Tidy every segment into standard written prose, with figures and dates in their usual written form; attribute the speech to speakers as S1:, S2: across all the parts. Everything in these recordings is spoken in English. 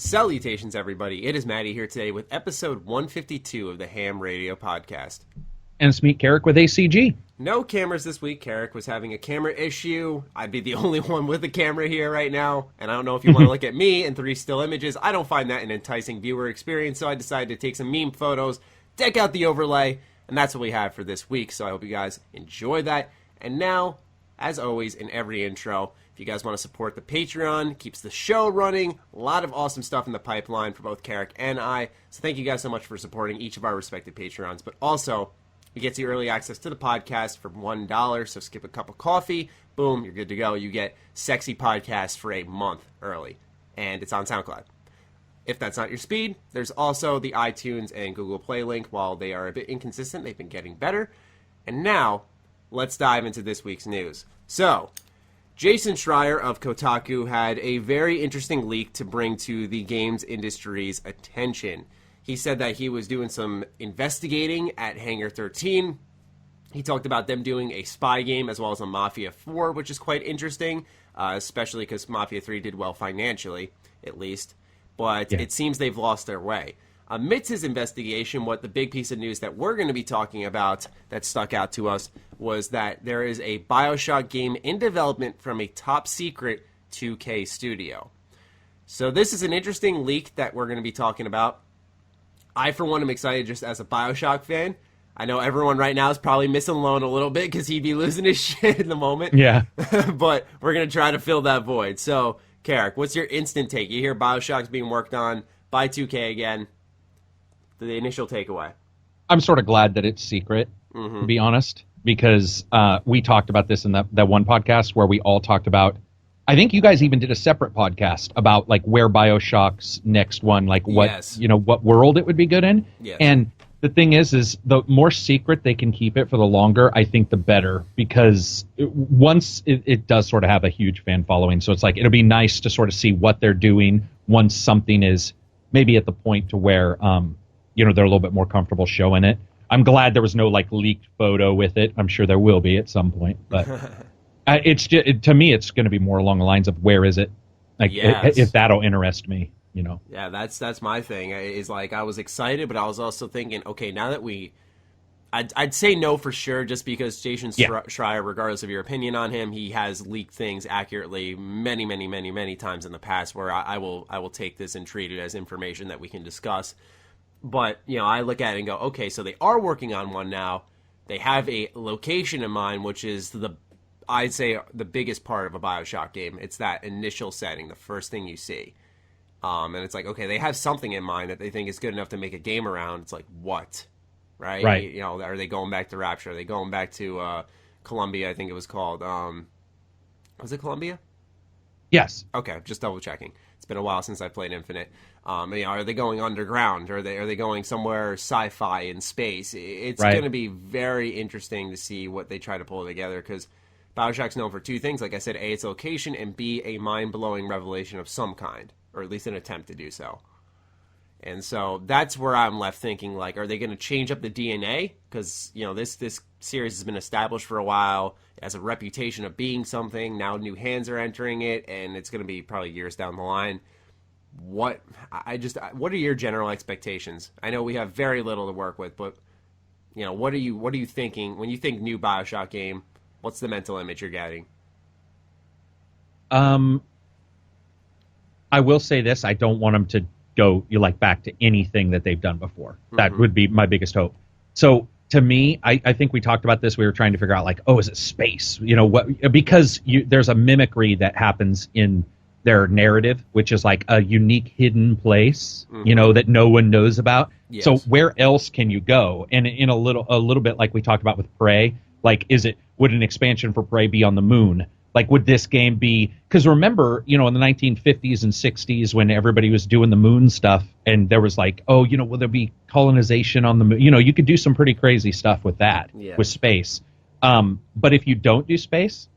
S1: Salutations, everybody. It is Matty here today with episode 152 of the H.A.M Radio Podcast.
S2: And it's me, Karak with ACG.
S1: No cameras this week. Karak was having a camera issue. I'd be the only one with a camera here right now. And I don't know if you want to look at me in 3 still images. I don't find that an enticing viewer experience, so I decided to take some meme photos, deck out the overlay, and that's what we have for this week. So I hope you guys enjoy that. And now, as always, in every intro, if you guys want to support the Patreon, keeps the show running. A lot of awesome stuff in the pipeline for both Karak and I. So thank you guys so much for supporting each of our respective Patreons. But also, you get early access to the podcast for $1. So skip a cup of coffee. Boom, you're good to go. You get sexy podcasts for a month early. And it's on SoundCloud. If that's not your speed, there's also the iTunes and Google Play link. While they are a bit inconsistent, they've been getting better. And now, let's dive into this week's news. So, Jason Schreier of Kotaku had a very interesting leak to bring to the games industry's attention. He said that he was doing some investigating at Hangar 13. He talked about them doing a spy game as well as a Mafia 4, which is quite interesting, especially because Mafia 3 did well financially, at least. But It seems they've lost their way. Amidst his investigation, what the big piece of news that we're going to be talking about that stuck out to us was that there is a Bioshock game in development from a top-secret 2K studio. So this is an interesting leak that we're going to be talking about. I, for one, am excited just as a Bioshock fan. I know everyone right now is probably missing Lone a little bit because he'd be losing his shit in the moment.
S2: Yeah.
S1: But we're going to try to fill that void. So, Karak, what's your instant take? You hear Bioshock's being worked on by 2K again. The initial takeaway.
S2: I'm sort of glad that it's secret, to be honest, because we talked about this in that one podcast where we all talked about, I think you guys even did a separate podcast about like where Bioshock's next one, like what, what world it would be good in.
S1: Yes.
S2: And the thing is the more secret they can keep it for the longer, I think the better, because once it does sort of have a huge fan following. So it's like, it'll be nice to sort of see what they're doing once something is maybe at the point to where, they're a little bit more comfortable showing it. I'm glad there was no like leaked photo with it. I'm sure there will be at some point, but it's just, to me, it's going to be more along the lines of where is it? Like if that'll interest me,
S1: Yeah, that's my thing. Is like I was excited, but I was also thinking, okay, now that I'd say no for sure, just because Jason Schreier, regardless of your opinion on him, he has leaked things accurately many, many, many, many times in the past. Where I will take this and treat it as information that we can discuss. But, I look at it and go, okay, so they are working on one now. They have a location in mind, which is I'd say the biggest part of a Bioshock game. It's that initial setting, the first thing you see. And it's like, okay, they have something in mind that they think is good enough to make a game around. It's like, what? Right? Are they going back to Rapture? Are they going back to Columbia, I think it was called? Was it Columbia?
S2: Yes.
S1: Okay, just double checking. It's been a while since I played Infinite. Are they going underground? Are they going somewhere sci-fi in space? It's going to be very interesting to see what they try to pull together, because Bioshock's known for 2 things. Like I said, A, its location, and B, a mind-blowing revelation of some kind, or at least an attempt to do so. And so that's where I'm left thinking, like, are they going to change up the DNA? Because, this series has been established for a while. It has a reputation of being something. Now new hands are entering it, and it's going to be probably years down the line. What are your general expectations? I know we have very little to work with, but, what are you thinking? When you think new Bioshock game, what's the mental image you're getting?
S2: I will say this. I don't want them to go back to anything that they've done before. That would be my biggest hope. So to me, I think we talked about this. We were trying to figure out is it space? Because there's a mimicry that happens in their narrative, which is like a unique hidden place, that no one knows about. Yes. So where else can you go? And in a little bit like we talked about with Prey, would an expansion for Prey be on the moon? Like, would this game be... Because remember, in the 1950s and 60s when everybody was doing the moon stuff, and there was will there be colonization on the moon? You could do some pretty crazy stuff with that, with space. But if you don't do space,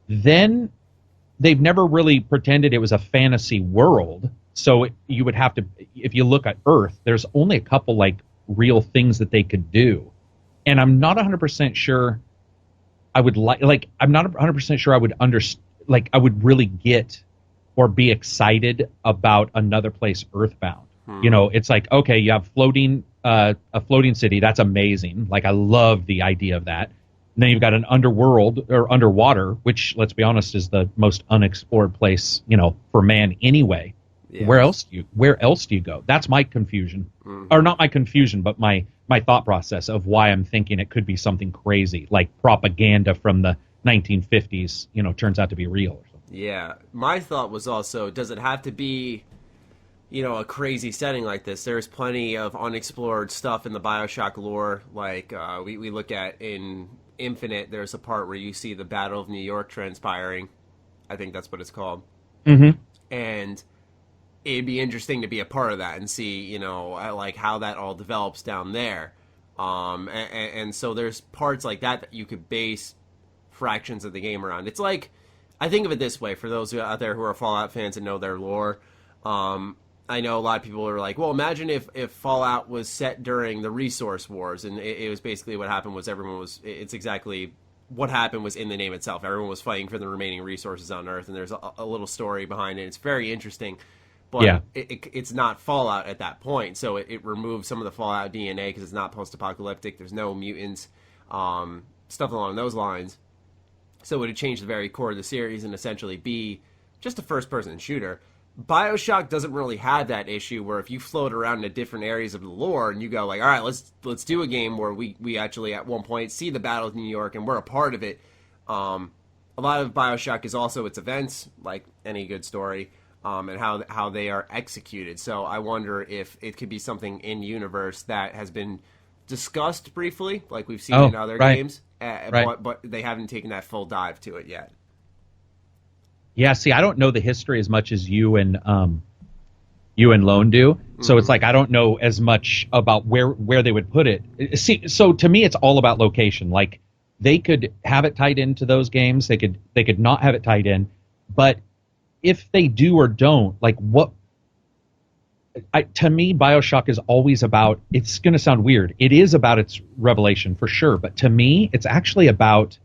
S2: then they've never really pretended it was a fantasy world. So you would have to... If you look at Earth, there's only a couple, real things that they could do. And I'm not 100% sure... I would I'm not 100% sure I would I would really get or be excited about another place Earthbound. You know, it's like, okay, you have a floating city. That's amazing. Like, I love the idea of that. And then you've got an underworld or underwater, which, let's be honest, is the most unexplored place, you know, for man anyway. Yeah. Where else do you go? That's my confusion. Or not my confusion, but my thought process of why I'm thinking it could be something crazy, like propaganda from the 1950s, you know, turns out to be real or something.
S1: Yeah. My thought was also, does it have to be, you know, a crazy setting like this? There's plenty of unexplored stuff in the Bioshock lore. Like, we look at in Infinite, there's a part where you see the Battle of New York transpiring. I think that's what it's called.
S2: Mm-hmm.
S1: And it'd be interesting to be a part of that and see, you know, like how that all develops down there. And so there's parts like that you could base fractions of the game around. It's like, I think of it this way, for those out there who are Fallout fans and know their lore. I know a lot of people are like, well, imagine if Fallout was set during the Resource Wars, and it was basically what happened was it's exactly what happened was in the name itself. Everyone was fighting for the remaining resources on Earth, and there's a little story behind it. It's very interesting, but yeah. It's not Fallout at that point, so it removes some of the Fallout DNA because it's not post-apocalyptic. There's no mutants, stuff along those lines. So it would change the very core of the series and essentially be just a first-person shooter. Bioshock doesn't really have that issue where if you float around into different areas of the lore and you go like, all right, let's do a game where we actually at one point see the Battle of New York and we're a part of it. A lot of Bioshock is also its events, like any good story, and how they are executed. So I wonder if it could be something in universe that has been discussed briefly, like we've seen in other games, but they haven't taken that full dive to it yet.
S2: Yeah, see, I don't know the history as much as you and Lone do. So it's like I don't know as much about where they would put it. See, so to me, it's all about location. Like they could have it tied into those games. They could not have it tied in. But if they do or don't, like what? To me, Bioshock is always about. It's going to sound weird. It is about its revelation for sure. But to me, it's actually about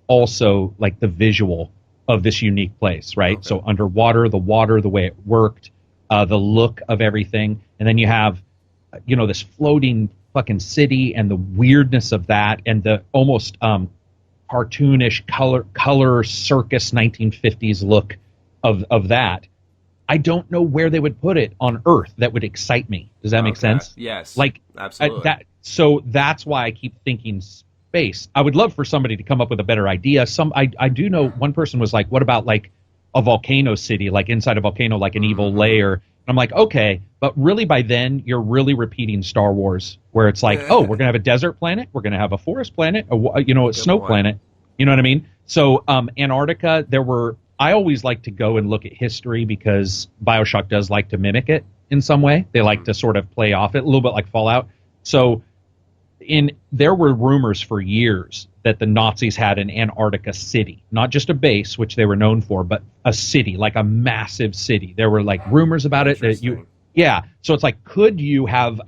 S2: also like the visual of this unique place, right? Okay. So underwater, the water, the way it worked, the look of everything. And then you have, you know, this floating fucking city and the weirdness of that and the almost cartoonish color circus 1950s look of that. I don't know where they would put it on Earth that would excite me. Does that make sense?
S1: Yes.
S2: Like
S1: absolutely.
S2: So that's why I keep thinking space. I would love for somebody to come up with a better idea. I do know one person was like, what about like a volcano city, like inside a volcano, like an evil lair? And I'm like, okay, but really by then you're really repeating Star Wars, where it's like, oh, we're gonna have a desert planet, we're gonna have a forest planet, a snow planet. You know what I mean? So Antarctica, I always like to go and look at history because Bioshock does like to mimic it in some way. They like to sort of play off it a little bit like Fallout. So there were rumors for years that the Nazis had an Antarctica city, not just a base, which they were known for, but a city, like a massive city. There were like rumors about it that so it's like, could you have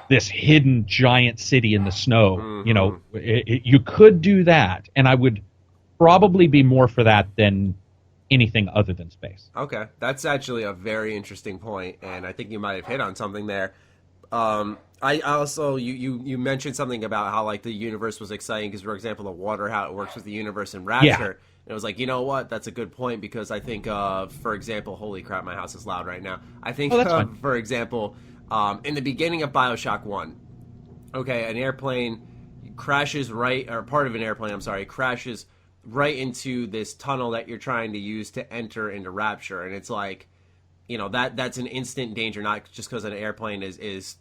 S2: this hidden giant city in the snow? Mm-hmm. You know, you could do that, and I would probably be more for that than anything other than space.
S1: Okay, that's actually a very interesting point, and I think you might have hit on something there. I also, you mentioned something about how like the universe was exciting because, for example, the water, how it works with the universe in Rapture. Yeah. And it was like, you know what? That's a good point because I think, for example, holy crap, my house is loud right now. I think, for example, in the beginning of Bioshock 1, okay, an airplane crashes part of an airplane, crashes right into this tunnel that you're trying to use to enter into Rapture. And it's like, you know, that's an instant danger, not just because an airplane is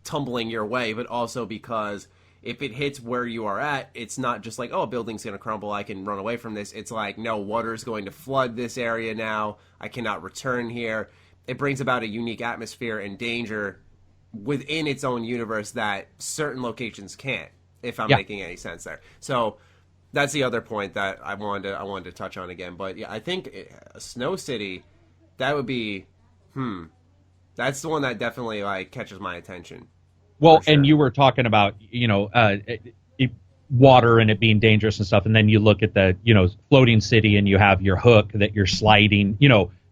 S1: tumbling your way, but also because if it hits where you are at, it's not just like, oh, a building's going to crumble, I can run away from this. It's like, no, water's going to flood this area now. I cannot return here. It brings about a unique atmosphere and danger within its own universe that certain locations can't, if I'm making any sense there. So that's the other point that I wanted to touch on again. But yeah, I think a snow city, that would be, that's the one that definitely like catches my attention.
S2: Well, sure. And you were talking about, water and it being dangerous and stuff, and then you look at the floating city and you have your hook that you're sliding,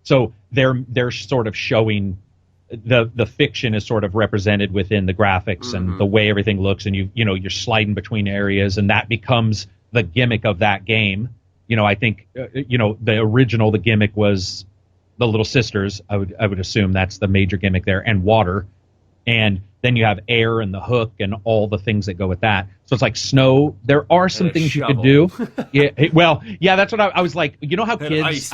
S2: so they're sort of showing the fiction is sort of represented within the graphics and the way everything looks, and you're sliding between areas, and that becomes the gimmick of that game. I think the original, the gimmick was the little sisters. I would assume that's the major gimmick there, and water, and then you have air and the hook and all the things that go with that. So it's like snow. There are some things
S1: shovel.
S2: you could do. Yeah, that's what I was like. You know how kids,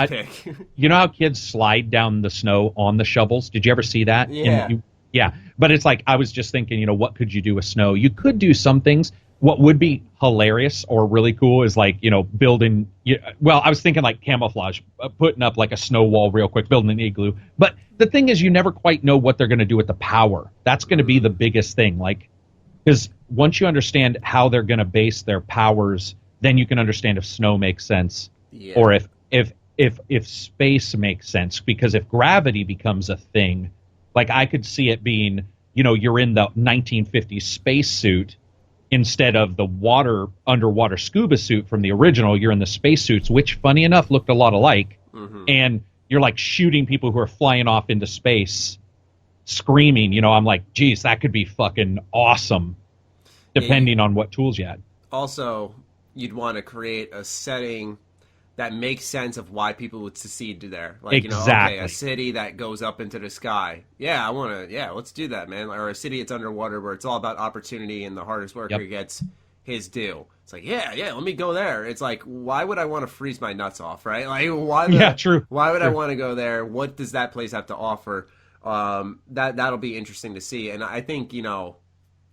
S2: you know how kids slide down the snow on the shovels? Did you ever see that?
S1: Yeah.
S2: Yeah, but it's like I was just thinking, what could you do with snow? You could do some things. What would be hilarious or really cool is like, building. Well, I was thinking like camouflage, putting up like a snow wall real quick, building an igloo. But the thing is, you never quite know what they're going to do with the power. That's going to be the biggest thing. Like, because once you understand how they're going to base their powers, then you can understand if snow makes sense, or if space makes sense. Because if gravity becomes a thing, like I could see it being, you're in the 1950s spacesuit. Instead of the underwater scuba suit from the original, you're in the spacesuits, which, funny enough, looked a lot alike. And you're like shooting people who are flying off into space, screaming. I'm like, geez, that could be fucking awesome, depending on what tools you had.
S1: Also, you'd want to create a setting that makes sense of why people would secede to there. Like,
S2: exactly.
S1: A city that goes up into the sky. Yeah, let's do that, man. Or a city that's underwater where it's all about opportunity and the hardest worker gets his due. It's like, yeah, let me go there. It's like, why would I want to freeze my nuts off, right? Like,
S2: true.
S1: Why would I want to go there? What does that place have to offer? That'll be interesting to see. And I think,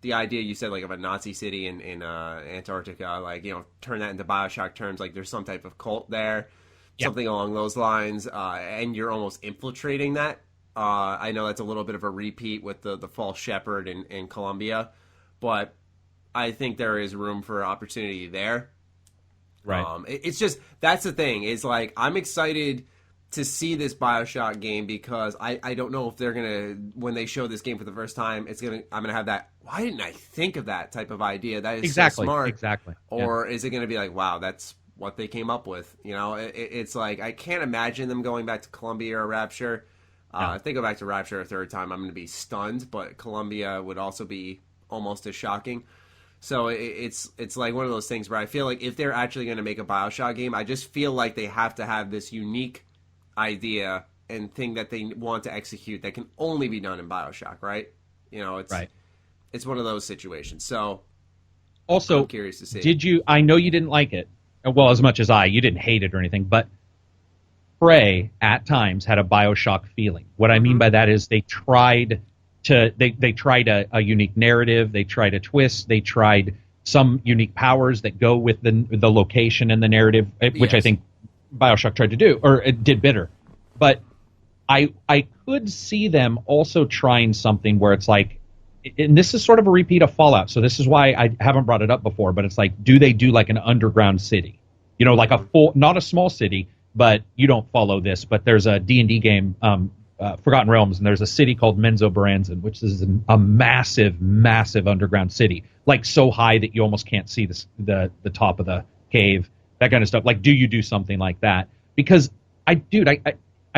S1: the idea you said, like, of a Nazi city in Antarctica, like, turn that into Bioshock terms, like there's some type of cult there, something along those lines, and you're almost infiltrating that. I know that's a little bit of a repeat with the false shepherd in Colombia, but I think there is room for opportunity there.
S2: Right.
S1: It's just, that's the thing, is like, I'm excited to see this Bioshock game because I don't know if they're gonna, when they show this game for the first time, I'm gonna have that, why didn't I think of that type of idea? That is so smart.
S2: Exactly.
S1: Or is it gonna be like, wow, that's what they came up with? It's like, I can't imagine them going back to Columbia or Rapture. If they go back to Rapture a third time, I'm gonna be stunned, but Columbia would also be almost as shocking. So it's like one of those things where I feel like if they're actually gonna make a Bioshock game, I just feel like they have to have this unique idea and thing that they want to execute that can only be done in Bioshock, right? It's one of those situations. So also, I'm curious to see.
S2: I know you didn't like it, well, as much as you didn't hate it or anything, but Prey at times had a Bioshock feeling. What I mean by that is they tried a unique narrative, they tried a twist, they tried some unique powers that go with the location and the narrative, which I think Bioshock tried to do, or it did better. But I could see them also trying something where it's like, and this is sort of a repeat of Fallout, so this is why I haven't brought it up before, but it's like, do they do like an underground city? Like a full, not a small city, but you don't follow this, but there's a D&D game, Forgotten Realms, and there's a city called Menzoberranzan, which is a massive, massive underground city, like so high that you almost can't see the top of the cave, that kind of stuff. Like, do you do something like that? Because I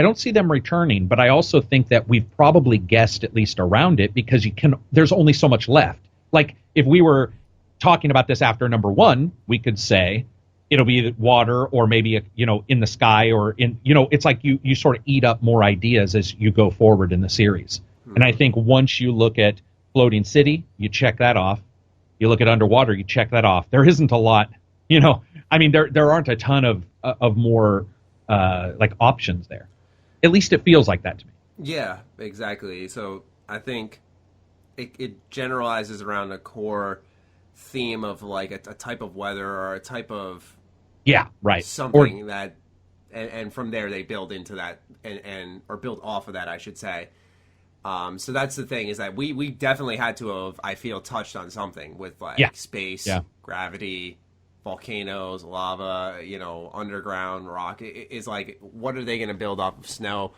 S2: don't see them returning, but I also think that we've probably guessed at least around it because there's only so much left. Like, if we were talking about this after number 1, we could say it'll be water or maybe, in the sky or it's like you sort of eat up more ideas as you go forward in the series. And I think once you look at Floating City, you check that off. You look at Underwater, you check that off. There isn't a lot, there aren't a ton of more like options there. At least it feels like that to me.
S1: Yeah, exactly. So I think it generalizes around a core theme of like a type of weather or a type of something that, and from there they build into that or build off of that, I should say. So that's the thing, is that we definitely had to have, I feel, touched on something with like space, gravity, volcanoes, lava, underground rock. It's like, what are they going to build off of snow?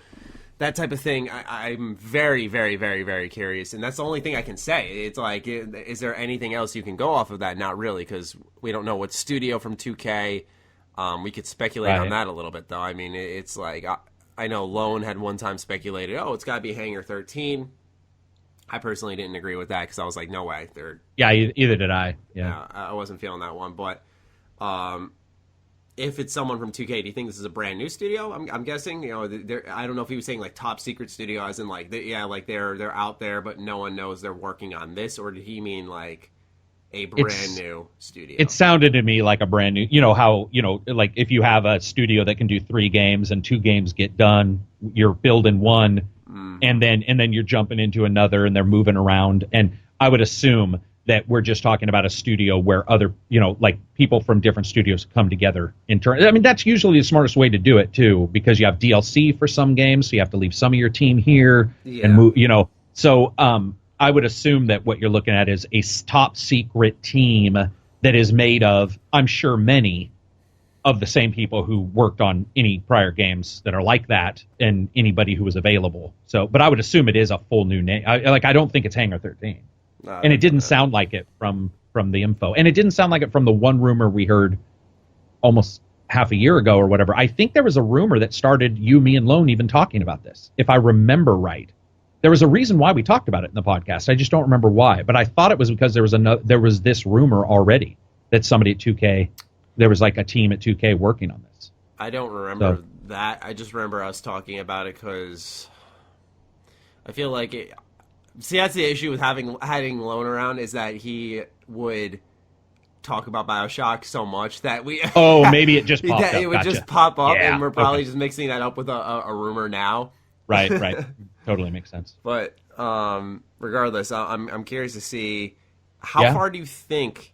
S1: that type of thing, I'm very, very, very, very curious, and that's the only thing I can say. It's like, is there anything else you can go off of that? Not really, because we don't know what studio from 2K. We could speculate on that a little bit, though. I mean, it's like, I know Lone had one time speculated, it's got to be Hangar 13. I personally didn't agree with that because I was like, no way.
S2: Yeah, either did I. Yeah,
S1: I wasn't feeling that one. But if it's someone from 2K, do you think this is a brand new studio? I'm guessing. I don't know if he was saying like top secret studio, as in like, they're out there, but no one knows they're working on this, or did he mean like a brand new studio?
S2: It sounded to me like a brand new. You know how like if you have a studio that can do 3 games and 2 games get done, you're building one. And then you're jumping into another, and they're moving around. And I would assume that we're just talking about a studio where other, like people from different studios come together in turn. I mean, that's usually the smartest way to do it too, because you have DLC for some games, so you have to leave some of your team here and move. So I would assume that what you're looking at is a top secret team that is made of, I'm sure, many of the same people who worked on any prior games that are like that, and anybody who was available. So, but I would assume it is a full new name. I don't think it's Hangar 13. And it didn't sound like it from the info. And it didn't sound like it from the one rumor we heard almost half a year ago or whatever. I think there was a rumor that started you, me, and Lone even talking about this, if I remember right. There was a reason why we talked about it in the podcast. I just don't remember why. But I thought it was because there was this rumor already that somebody at 2K, there was like a team at 2K working on this.
S1: I don't remember that. I just remember us talking about it because I feel like it. See, that's the issue with having Lone around, is that he would talk about Bioshock so much that we.
S2: Oh, maybe it just popped up.
S1: It would just pop up, and we're probably just mixing that up with a rumor now.
S2: Right. Totally makes sense.
S1: But regardless, I'm curious to see how far do you think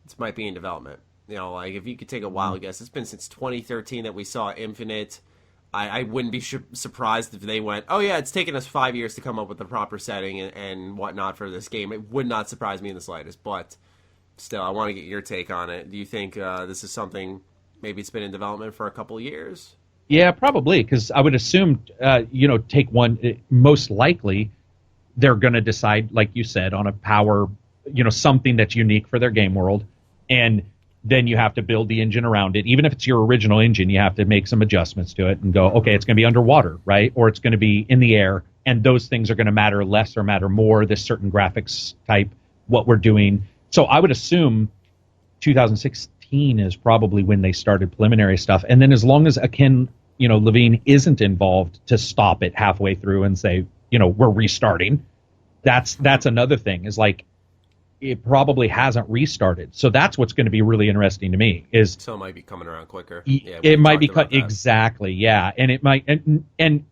S1: this might be in development? Like if you could take a wild guess, it's been since 2013 that we saw Infinite. I wouldn't be surprised if they went, it's taken us 5 years to come up with the proper setting and whatnot for this game. It would not surprise me in the slightest, but still, I want to get your take on it. Do you think this is something, maybe it's been in development for a couple of years?
S2: Yeah, probably, because I would assume, take one, most likely they're going to decide, like you said, on a power, something that's unique for their game world, and then you have to build the engine around it. Even if it's your original engine, you have to make some adjustments to it and go, okay, it's going to be underwater, right? Or it's going to be in the air, and those things are going to matter less or matter more, this certain graphics type, what we're doing. So I would assume 2016 is probably when they started preliminary stuff. And then as long as Ken, Levine isn't involved to stop it halfway through and say, we're restarting, that's another thing, is like, it probably hasn't restarted. So that's what's going to be really interesting to me.
S1: So it might be coming around quicker.
S2: It might be exactly, yeah. And it might, and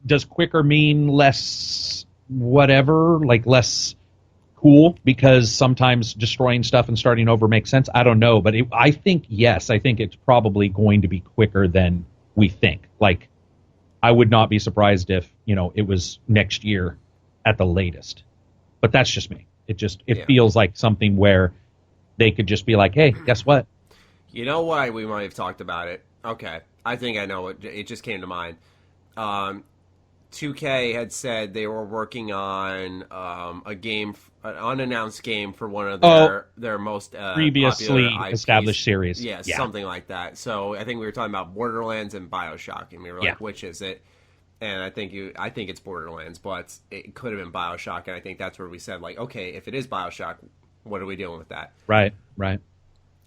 S2: does quicker mean less whatever, like less cool, because sometimes destroying stuff and starting over makes sense? I don't know, but I think it's probably going to be quicker than we think. Like, I would not be surprised if, it was next year at the latest. But that's just me. It feels like something where they could just be like, hey, guess what?
S1: You know why we might have talked about it? Okay, I think I know it. It just came to mind. 2K had said they were working on a game, an unannounced game for one of their most
S2: previously established series.
S1: Yes, something like that. So I think we were talking about Borderlands and Bioshock, and we were like, which is it? And I think it's Borderlands, but it could have been Bioshock, and I think that's where we said, like, okay, if it is Bioshock, what are we doing with that?
S2: Right.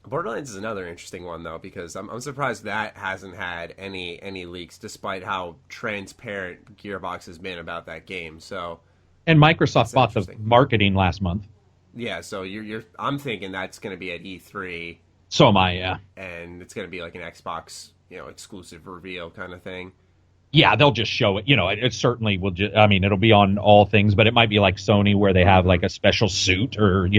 S1: Borderlands is another interesting one, though, because I'm surprised that hasn't had any leaks, despite how transparent Gearbox has been about that game. So,
S2: and Microsoft bought the marketing last month.
S1: Yeah, so I'm thinking that's going to be at E3.
S2: So am I, yeah.
S1: And it's going to be like an Xbox, exclusive reveal kind of thing.
S2: Yeah, they'll just show it. It certainly will. It'll be on all things, but it might be like Sony, where they have like a special suit, or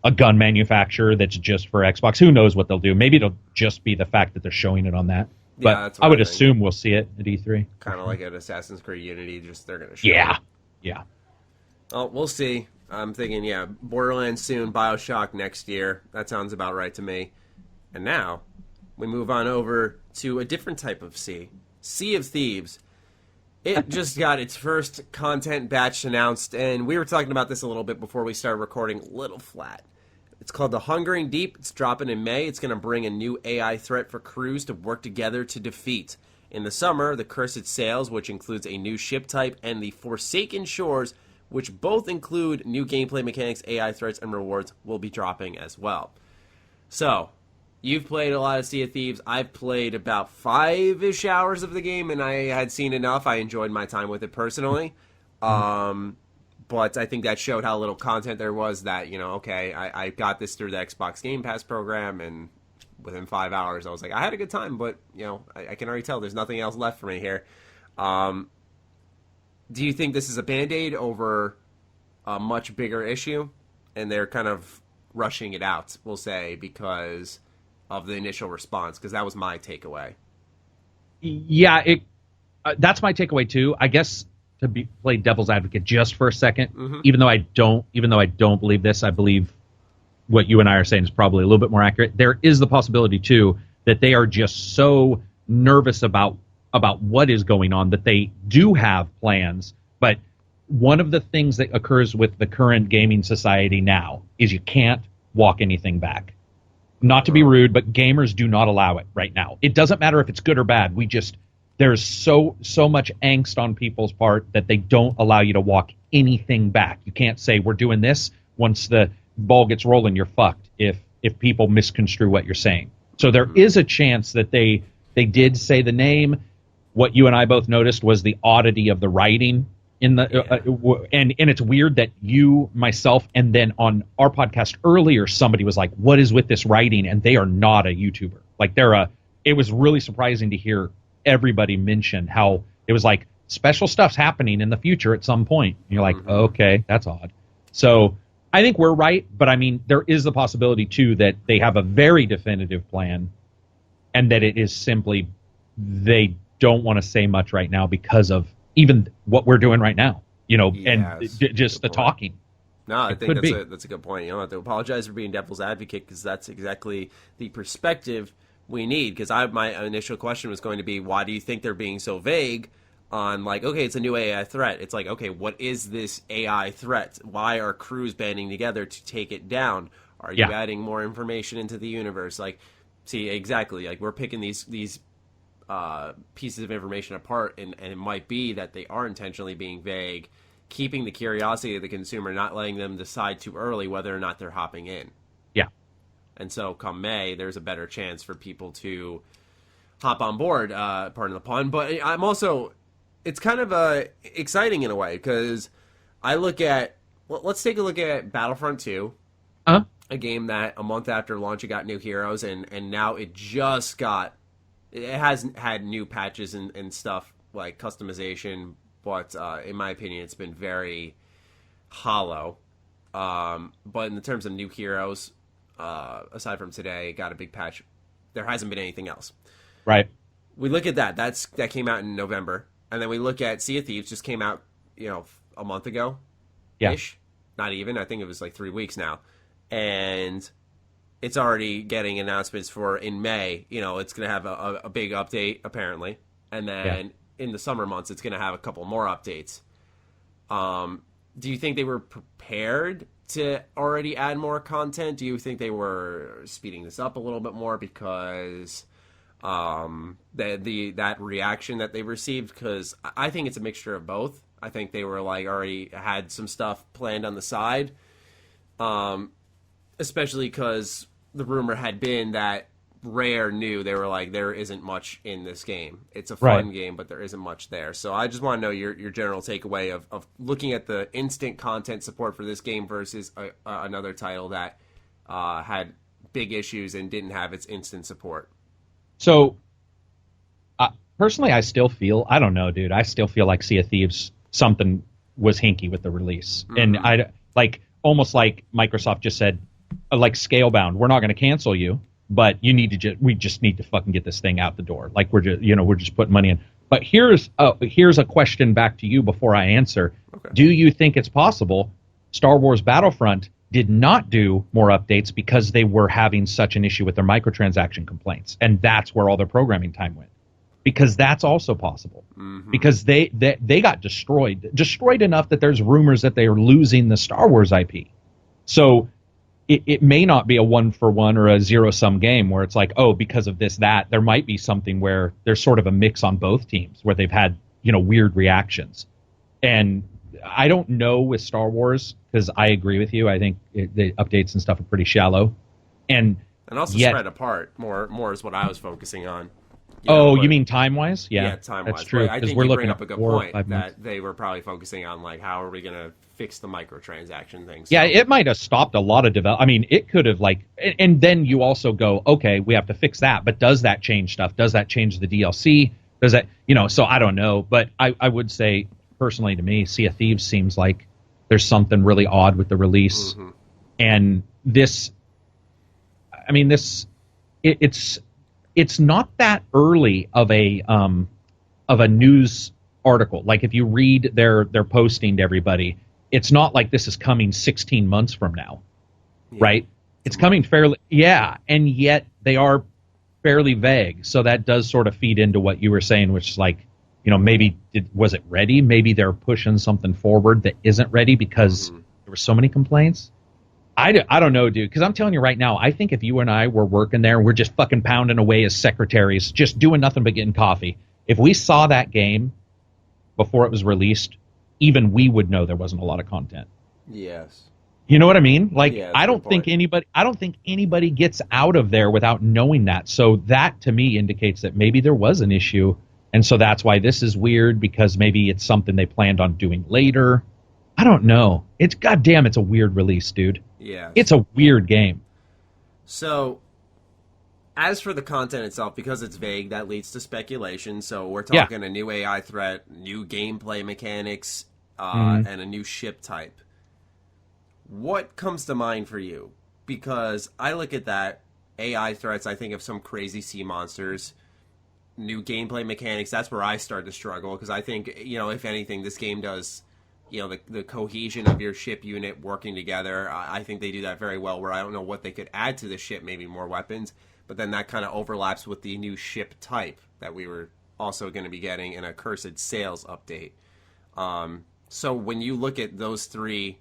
S2: a gun manufacturer that's just for Xbox. Who knows what they'll do? Maybe it'll just be the fact that they're showing it on that. But I would assume we'll see it at E3.
S1: Kind of like an Assassin's Creed Unity, just they're going to show it.
S2: Yeah.
S1: Oh, we'll see. I'm thinking, Borderlands soon, Bioshock next year. That sounds about right to me. And now we move on over to a different type of Sea of Thieves. It just got its first content batch announced, and we were talking about this a little bit before we started recording. A little flat. It's called The Hungering Deep. It's dropping in May. It's going to bring a new AI threat for crews to work together to defeat. In the summer, the Cursed Sails, which includes a new ship type, and the Forsaken Shores, which both include new gameplay mechanics, AI threats, and rewards, will be dropping as well. So, you've played a lot of Sea of Thieves. I've played about 5-ish hours of the game, and I had seen enough. I enjoyed my time with it personally. But I think that showed how little content there was that, okay, I got this through the Xbox Game Pass program, and within 5 hours I was like, I had a good time, but, I can already tell there's nothing else left for me here. Do you think this is a Band-Aid over a much bigger issue? And they're kind of rushing it out, we'll say, because of the initial response, because that was my takeaway.
S2: Yeah, that's my takeaway too. I guess to play devil's advocate just for a second, even though I don't believe this, I believe what you and I are saying is probably a little bit more accurate. There is the possibility too that they are just so nervous about what is going on that they do have plans. But one of the things that occurs with the current gaming society now is you can't walk anything back. Not to be rude, but gamers do not allow it right now. It doesn't matter if it's good or bad. There's so much angst on people's part that they don't allow you to walk anything back. You can't say we're doing this. Once the ball gets rolling, you're fucked if people misconstrue what you're saying. So there is a chance that they did say the name. What you and I both noticed was the oddity of the writing in the and it's weird that you, myself, and then on our podcast earlier, somebody was like, "What is with this writing?" And they are not a YouTuber. Like it was really surprising to hear everybody mention how it was like special stuff's happening in the future at some point. And you're like, okay, that's odd. So I think we're right, but I mean, there is the possibility too that they have a very definitive plan, and that it is simply they don't want to say much right now because of even what we're doing right now, and just the talking.
S1: No, I think that's a good point. You don't have to apologize for being devil's advocate, because that's exactly the perspective we need. Because my initial question was going to be, why do you think they're being so vague on, like, okay, it's a new AI threat. It's like, okay, what is this AI threat? Why are crews banding together to take it down? Are you adding more information into the universe? Like, see, exactly. Like, we're picking these pieces of information apart, and it might be that they are intentionally being vague, keeping the curiosity of the consumer, not letting them decide too early whether or not they're hopping in.
S2: Yeah.
S1: And so come May, there's a better chance for people to hop on board, pardon the pun. But I'm also, it's kind of exciting in a way, because I look at, let's take a look at Battlefront 2, a game that a month after launch it got new heroes, and now it just got, it hasn't had new patches and stuff like customization, but in my opinion, it's been very hollow. But in the terms of new heroes, aside from today, got a big patch. There hasn't been anything else.
S2: Right.
S1: We look at that. That came out in November, and then we look at Sea of Thieves. Just came out, a month ago. Ish. Not even. I think it was like 3 weeks now, and it's already getting announcements for in May. It's going to have a big update, apparently. And then in the summer months, it's going to have a couple more updates. Do you think they were prepared to already add more content? Do you think they were speeding this up a little bit more because that reaction that they received? Because I think it's a mixture of both. I think they were like already had some stuff planned on the side, especially because the rumor had been that Rare knew, they were like, there isn't much in this game. It's a fun game, but there isn't much there. So I just want to know your general takeaway of looking at the instant content support for this game versus another title that had big issues and didn't have its instant support.
S2: So personally, I still feel, I don't know, dude, I still feel like Sea of Thieves, something was hinky with the release. And I almost like Microsoft just said, like Scalebound, we're not going to cancel you, but you need to we just need to fucking get this thing out the door. Like we're just putting money in. But here's a question back to you before I answer. Okay. Do you think it's possible Star Wars Battlefront did not do more updates because they were having such an issue with their microtransaction complaints, and that's where all their programming time went? because that's also possible. Because they got destroyed enough that there's rumors that they're losing the Star Wars IP. So it may not be a 1-for-1 or a zero-sum game where it's like, oh, because of this, that. There might be something where there's sort of a mix on both teams where they've had, weird reactions. And I don't know with Star Wars, because I agree with you. I think the updates and stuff are pretty shallow. And
S1: also spread apart more is what I was focusing on.
S2: You mean time-wise?
S1: Yeah, time-wise.
S2: That's true.
S1: I think you bring up a good point that they were probably focusing on, like, how are we going to fix the microtransaction thing. So.
S2: Yeah, it might have stopped a lot of development. I mean, it could have, and then you also go, okay, we have to fix that, but does that change stuff? Does that change the DLC? Does that, so I don't know. But I would say, personally to me, Sea of Thieves seems like there's something really odd with the release. And it's not that early of a news article. Like if you read their posting to everybody, it's not like this is coming 16 months from now, right? It's coming fairly, and yet they are fairly vague. So that does sort of feed into what you were saying, which is like, maybe was it ready? Maybe they're pushing something forward that isn't ready because there were so many complaints. I don't know, dude, because I'm telling you right now, I think if you and I were working there, we're just fucking pounding away as secretaries, just doing nothing but getting coffee. If we saw that game before it was released, even we would know there wasn't a lot of content.
S1: Yes.
S2: You know what I mean? Like, I don't think anybody gets out of there without knowing that. So that to me indicates that maybe there was an issue, and so that's why this is weird, because maybe it's something they planned on doing later. I don't know. It's goddamn, it's a weird release, dude.
S1: Yeah.
S2: It's a weird game.
S1: So, as for the content itself, because it's vague, that leads to speculation. So we're talking a new AI threat, new gameplay mechanics, and a new ship type. What comes to mind for you? Because I look at that, AI threats, I think of some crazy sea monsters, new gameplay mechanics, that's where I start to struggle, because I think, if anything, this game does... the cohesion of your ship unit working together, I think they do that very well, where I don't know what they could add to the ship, maybe more weapons, but then that kind of overlaps with the new ship type that we were also going to be getting in a Cursed Sails update. So when you look at those three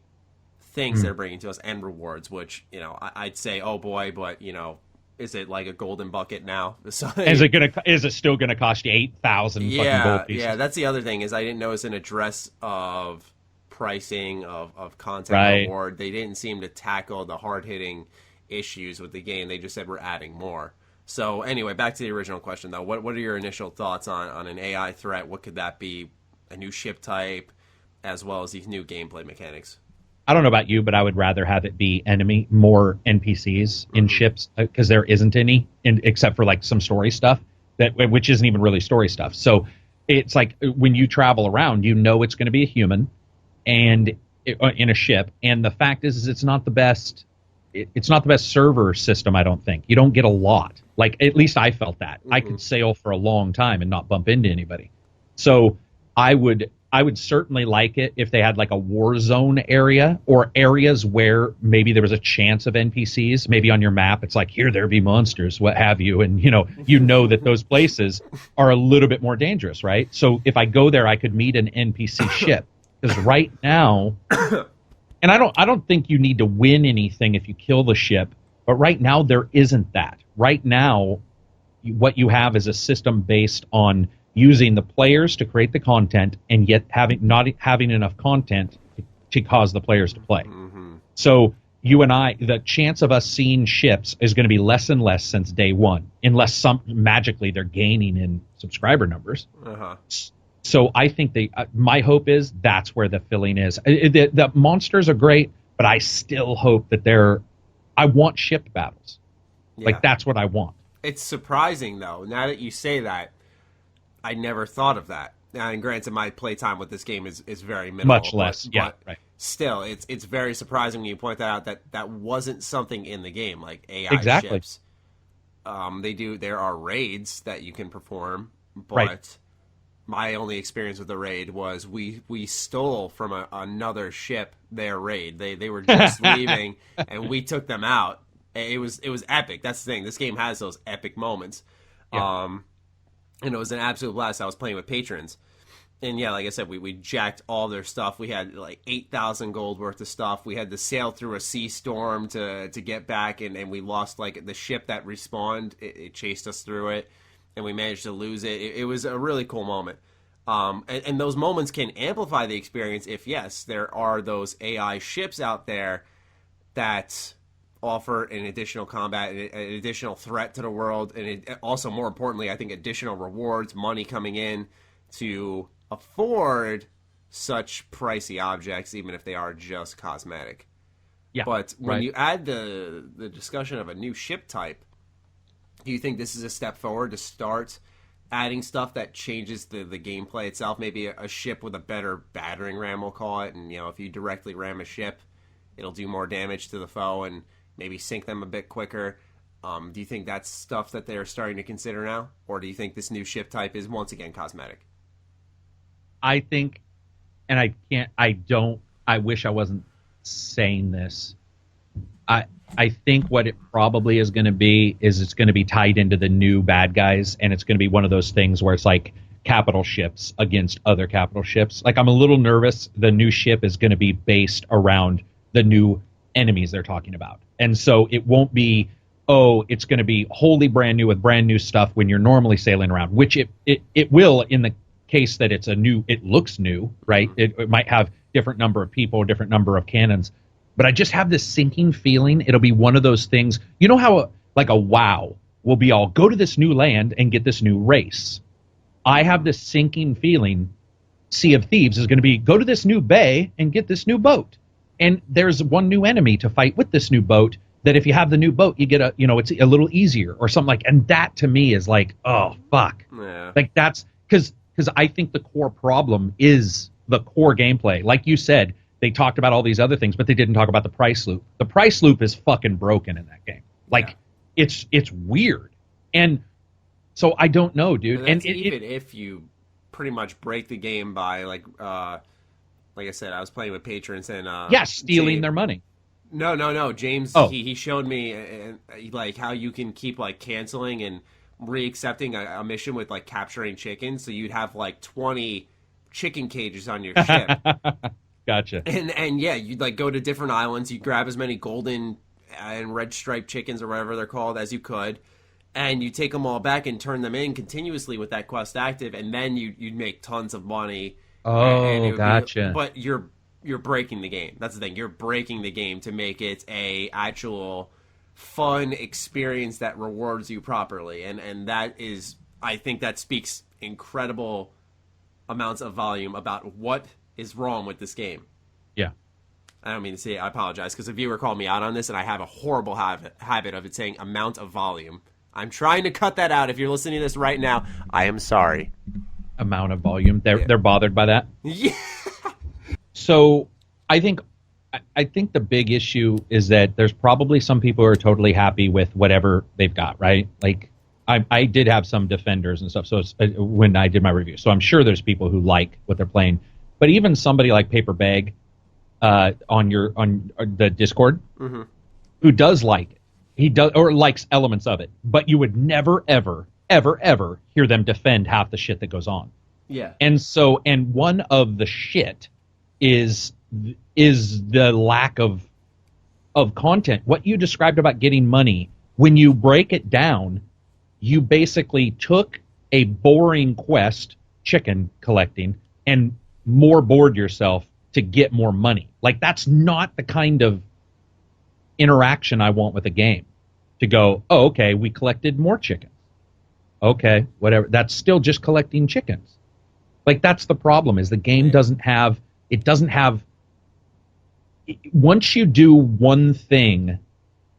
S1: things they're bringing to us, and rewards, which, I'd say, oh boy, but, is it like a golden bucket now? So,
S2: is it still gonna cost you 8,000 fucking gold pieces? Yeah,
S1: that's the other thing, is I didn't notice an address of pricing of content reward. They didn't seem to tackle the hard-hitting issues with the game. They just said we're adding more. So anyway, back to the original question though. What are your initial thoughts on an AI threat? What could that be? A new ship type, as well as these new gameplay mechanics?
S2: I don't know about you, but I would rather have it be more NPCs in ships, because there isn't any, except for like some story stuff, which isn't even really story stuff. So it's like when you travel around, it's going to be a human, and in a ship. And the fact is it's not the best. It's not the best server system. I don't think you don't get a lot. Like, at least I felt that I could sail for a long time and not bump into anybody. So I would certainly like it if they had like a war zone area, or areas where maybe there was a chance of NPCs. Maybe on your map, it's like, here there be monsters, what have you. And, that those places are a little bit more dangerous, right? So if I go there, I could meet an NPC ship. Because right now, and I don't think you need to win anything if you kill the ship, but right now there isn't that. Right now, what you have is a system based on using the players to create the content, and yet not having enough content to cause the players to play. So you and I, the chance of us seeing ships is going to be less and less since day one, unless magically they're gaining in subscriber numbers. So I think my hope is that's where the filling is. The monsters are great, but I still hope that I want ship battles. Yeah. Like, that's what I want.
S1: It's surprising, though, now that you say that, I never thought of that. And granted, my playtime with this game is very minimal.
S2: Much less,
S1: but right. Still, it's very surprising when you point that out, that wasn't something in the game, like AI ships. There are raids that you can perform, but my only experience with the raid was we stole from another ship their raid. They were just leaving, and we took them out. It was epic. That's the thing. This game has those epic moments. Yeah. and it was an absolute blast. I was playing with patrons. And yeah, like I said, we jacked all their stuff. We had like 8,000 gold worth of stuff. We had to sail through a sea storm to get back, and we lost like the ship that respawned. It chased us through it, and we managed to lose it. It was a really cool moment. And those moments can amplify the experience if, yes, there are those AI ships out there that offer an additional combat, an additional threat to the world, and also, more importantly, I think additional rewards, money coming in to afford such pricey objects, even if they are just cosmetic.
S2: Yeah,
S1: but when you add the discussion of a new ship type, do you think this is a step forward to start adding stuff that changes the gameplay itself? Maybe a ship with a better battering ram, we'll call it, and if you directly ram a ship, it'll do more damage to the foe and maybe sink them a bit quicker. Do you think that's stuff that they're starting to consider now? Or do you think this new ship type is once again cosmetic?
S2: I think, and I wish I wasn't saying this. I think what it probably is going to be is it's going to be tied into the new bad guys, and it's going to be one of those things where it's like capital ships against other capital ships. Like, I'm a little nervous the new ship is going to be based around the new enemies they're talking about. And so it won't be, it's going to be wholly brand new with brand new stuff when you're normally sailing around, which it will in the case that it looks new, right? It might have different number of people, different number of cannons, but I just have this sinking feeling it'll be one of those things. You know how a WoW will be all go to this new land and get this new race. I have this sinking feeling Sea of Thieves is going to be go to this new bay and get this new boat. And there's one new enemy to fight with this new boat that if you have the new boat, you get it's a little easier or something like, and that to me is like, oh, fuck.
S1: Yeah.
S2: Like that's because I think the core problem is the core gameplay. Like you said, they talked about all these other things, but they didn't talk about the price loop. The price loop is fucking broken in that game. Like it's weird. And so I don't know, dude.
S1: And even if you pretty much break the game by like I said, I was playing with patrons and
S2: stealing their money.
S1: No. James, he showed me like how you can keep like canceling and re-accepting a mission with like capturing chickens. So you'd have like 20 chicken cages on your ship.
S2: Gotcha.
S1: And yeah, you'd like go to different islands. You grab as many golden and red striped chickens or whatever they're called as you could, and you take them all back and turn them in continuously with that quest active, and then you'd make tons of money.
S2: Oh, gotcha.
S1: But you're breaking the game. That's the thing. You're breaking the game to make it a actual fun experience that rewards you properly. And that is, I think that speaks incredible amounts of volume about what is wrong with this game.
S2: Yeah.
S1: I don't mean to say it. I apologize, because a viewer called me out on this, and I have a horrible habit of it saying amount of volume. I'm trying to cut that out. If you're listening to this right now, I am sorry.
S2: Amount of volume. They're bothered by that.
S1: Yeah.
S2: So I think the big issue is that there's probably some people who are totally happy with whatever they've got, right? Like I did have some defenders and stuff. So it's, when I did my review, so I'm sure there's people who like what they're playing. But even somebody like Paper Bag on the Discord,
S1: mm-hmm.
S2: who does like it, he does or likes elements of it, but you would never ever hear them defend half the shit that goes on.
S1: Yeah.
S2: And one of the shit is the lack of content. What you described about getting money, when you break it down, you basically took a boring quest, chicken collecting, and more bored yourself to get more money. Like, that's not the kind of interaction I want with a game. To go, oh, okay, we collected more chickens. Okay, whatever. That's still just collecting chickens. Like, that's the problem, is the game doesn't have, once you do one thing,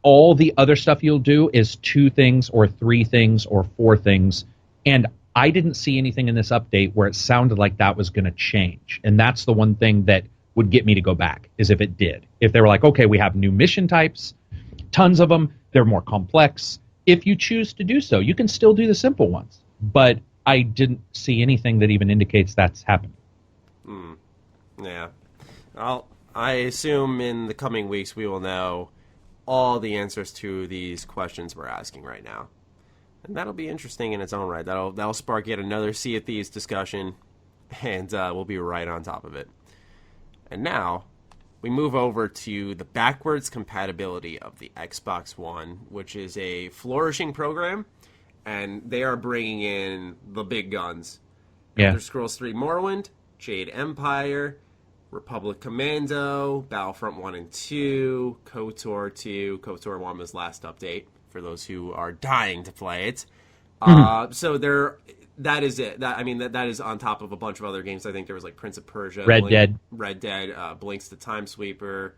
S2: all the other stuff you'll do is 2 things or 3 things or 4 things. And I didn't see anything in this update where it sounded like that was going to change. And that's the one thing that would get me to go back, is if it did. If they were like, okay, we have new mission types, tons of them, they're more complex. If you choose to do so, you can still do the simple ones. But I didn't see anything that even indicates that's happening.
S1: Yeah. Well, I assume in the coming weeks we will know all the answers to these questions we're asking right now. And that'll be interesting in its own right. That'll spark yet another Sea of Thieves discussion, and we'll be right on top of it. And now, we move over to the backwards compatibility of the Xbox One, which is a flourishing program, and they are bringing in the big guns.
S2: Yeah.
S1: Elder Scrolls 3 Morrowind, Jade Empire, Republic Commando, Battlefront 1 and 2, KOTOR 2. KOTOR 1 was last update, for those who are dying to play it. So that is it. That is on top of a bunch of other games. I think there was like Prince of Persia,
S2: Red Dead,
S1: Blinks the Time Sweeper.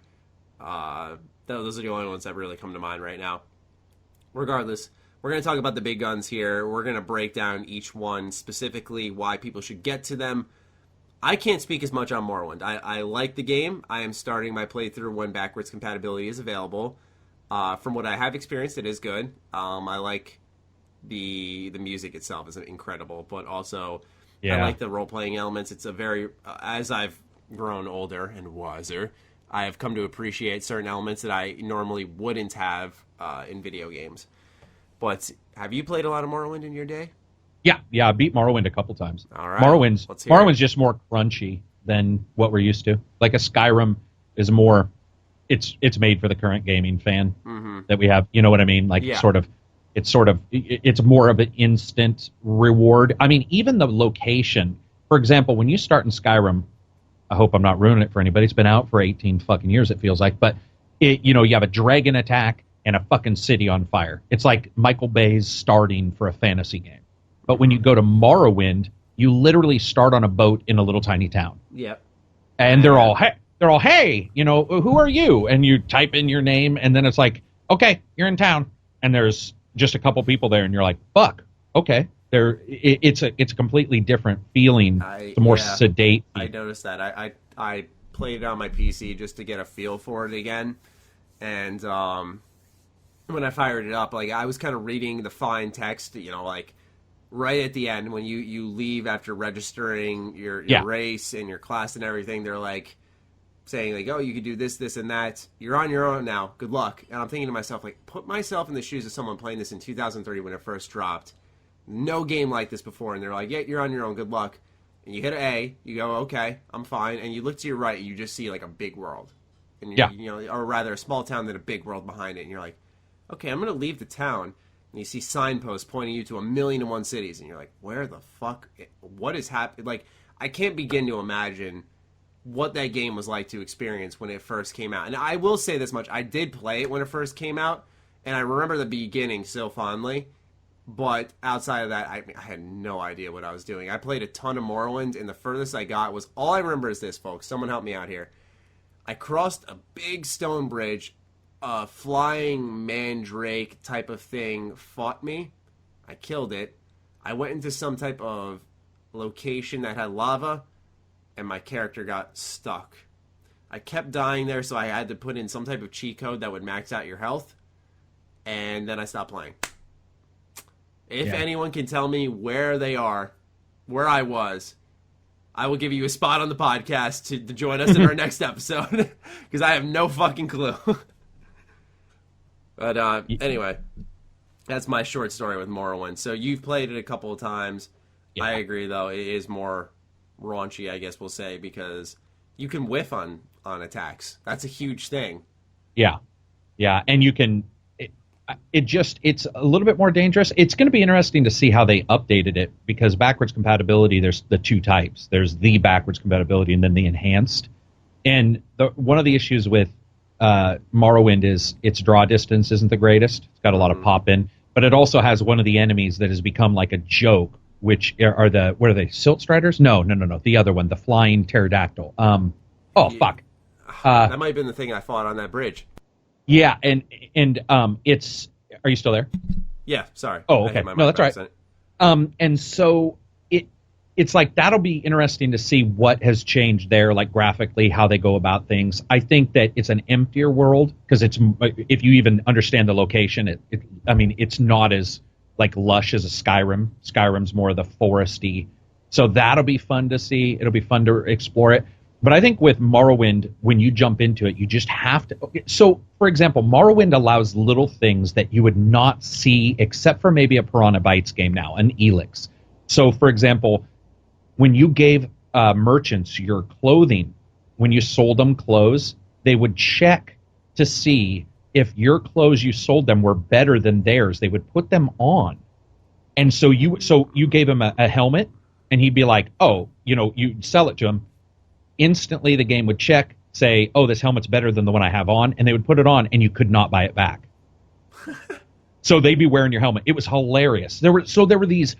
S1: Those are the only ones that really come to mind right now. Regardless, we're going to talk about the big guns here. We're going to break down each one specifically, why people should get to them. I can't speak as much on Morrowind. I like the game. I am starting my playthrough when backwards compatibility is available. From what I have experienced, it is good. I like the music itself is incredible, but also I like the role-playing elements. It's a very, as I've grown older and wiser, I have come to appreciate certain elements that I normally wouldn't have in video games. But have you played a lot of Morrowind in your day?
S2: Yeah, I beat Morrowind a couple times.
S1: All right.
S2: Morrowind's just more crunchy than what we're used to. Like a Skyrim is more, it's made for the current gaming fan that we have. You know what I mean? Like it's more of an instant reward. I mean, even the location. For example, when you start in Skyrim, I hope I'm not ruining it for anybody. It's been out for 18 fucking years, it feels like. But you have a dragon attack and a fucking city on fire. It's like Michael Bay's starting for a fantasy game. But when you go to Morrowind, you literally start on a boat in a little tiny town.
S1: Yep.
S2: And they're all, hey, who are you? And you type in your name, and then it's like, okay, you're in town. And there's just a couple people there, and you're like, fuck, okay. It's a completely different feeling. It's more sedate.
S1: I noticed that. I played it on my PC just to get a feel for it again. And when I fired it up, like I was kind of reading the fine text, like right at the end when you leave after registering your race and your class and everything, they're like saying like, oh, you could do this, this, and that. You're on your own now. Good luck. And I'm thinking to myself, like, put myself in the shoes of someone playing this in 2003 when it first dropped. No game like this before. And they're like, yeah, you're on your own. Good luck. And you hit A. You go, okay, I'm fine. And you look to your right and you just see like a big world. And or rather a small town that a big world behind it. And you're like, okay, I'm going to leave the town. And you see signposts pointing you to 1,000,001 cities. And you're like, where the fuck? What is happening? Like, I can't begin to imagine what that game was like to experience when it first came out. And I will say this much. I did play it when it first came out. And I remember the beginning so fondly. But outside of that, I had no idea what I was doing. I played a ton of Morrowind. And the furthest I got was, all I remember is this, folks. Someone help me out here. I crossed a big stone bridge. A flying mandrake type of thing fought me. I killed it. I went into some type of location that had lava, and my character got stuck. I kept dying there, so I had to put in some type of cheat code that would max out your health, and then I stopped playing. If anyone can tell me where they are, where I was, I will give you a spot on the podcast to join us in our next episode, because I have no fucking clue. But anyway, that's my short story with Morrowind. So you've played it a couple of times. Yeah. I agree, though. It is more raunchy, I guess we'll say, because you can whiff on attacks. That's a huge thing. Yeah.
S2: And you can... It's a little bit more dangerous. It's going to be interesting to see how they updated it, because backwards compatibility, there's the two types. There's the backwards compatibility and then the enhanced. And one of the issues with Morrowind is its draw distance isn't the greatest. It's got a lot of pop in, but it also has one of the enemies that has become like a joke, which are what are they, Silt Striders? No, the other one, the flying pterodactyl. Fuck.
S1: That might have been the thing I fought on that bridge.
S2: Yeah, and it's... Are you still there?
S1: Yeah, sorry.
S2: Oh, okay. No, that's all right. And so it's like that'll be interesting to see what has changed there, like graphically, how they go about things. I think that it's an emptier world because it's, if you even understand the location, it's not as like lush as a Skyrim. Skyrim's more of the foresty. So that'll be fun to see. It'll be fun to explore it. But I think with Morrowind, when you jump into it, you just have to. Okay, so, for example, Morrowind allows little things that you would not see except for maybe a Piranha Bytes game now, an Elix. So, for example, when you gave merchants your clothing, when you sold them clothes, they would check to see if your clothes you sold them were better than theirs. They would put them on. And so you gave him a helmet, and he'd be like, oh, you sell it to him. Instantly, the game would check, say, oh, this helmet's better than the one I have on, and they would put it on, and you could not buy it back. So they'd be wearing your helmet. It was hilarious. There were these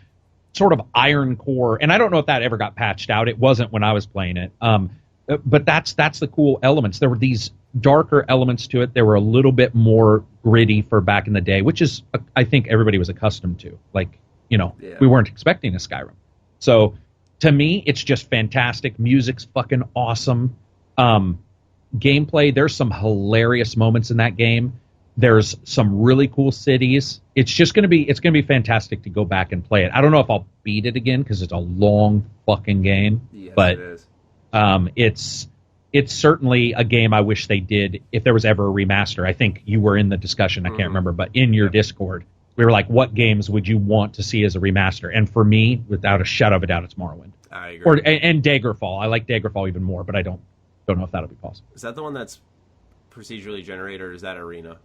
S2: sort of iron core, and I don't know if that ever got patched out. It wasn't when I was playing it. But that's the cool elements. There were these darker elements to it. They were a little bit more gritty for back in the day, which is, I think, everybody was accustomed to. Like, we weren't expecting a Skyrim. So to me, it's just fantastic. Music's fucking awesome. Gameplay, there's some hilarious moments in that game. There's some really cool cities. It's going to be fantastic to go back and play it. I don't know if I'll beat it again because it's a long fucking game.
S1: Yes,
S2: but
S1: it is.
S2: It's certainly a game I wish they did if there was ever a remaster. I think you were in the discussion. I can't remember, but in your Discord, we were like, what games would you want to see as a remaster? And for me, without a shadow of a doubt, it's Morrowind.
S1: I agree.
S2: And Daggerfall. I like Daggerfall even more, but I don't know if that'll be possible.
S1: Is that the one that's procedurally generated, or is that Arena?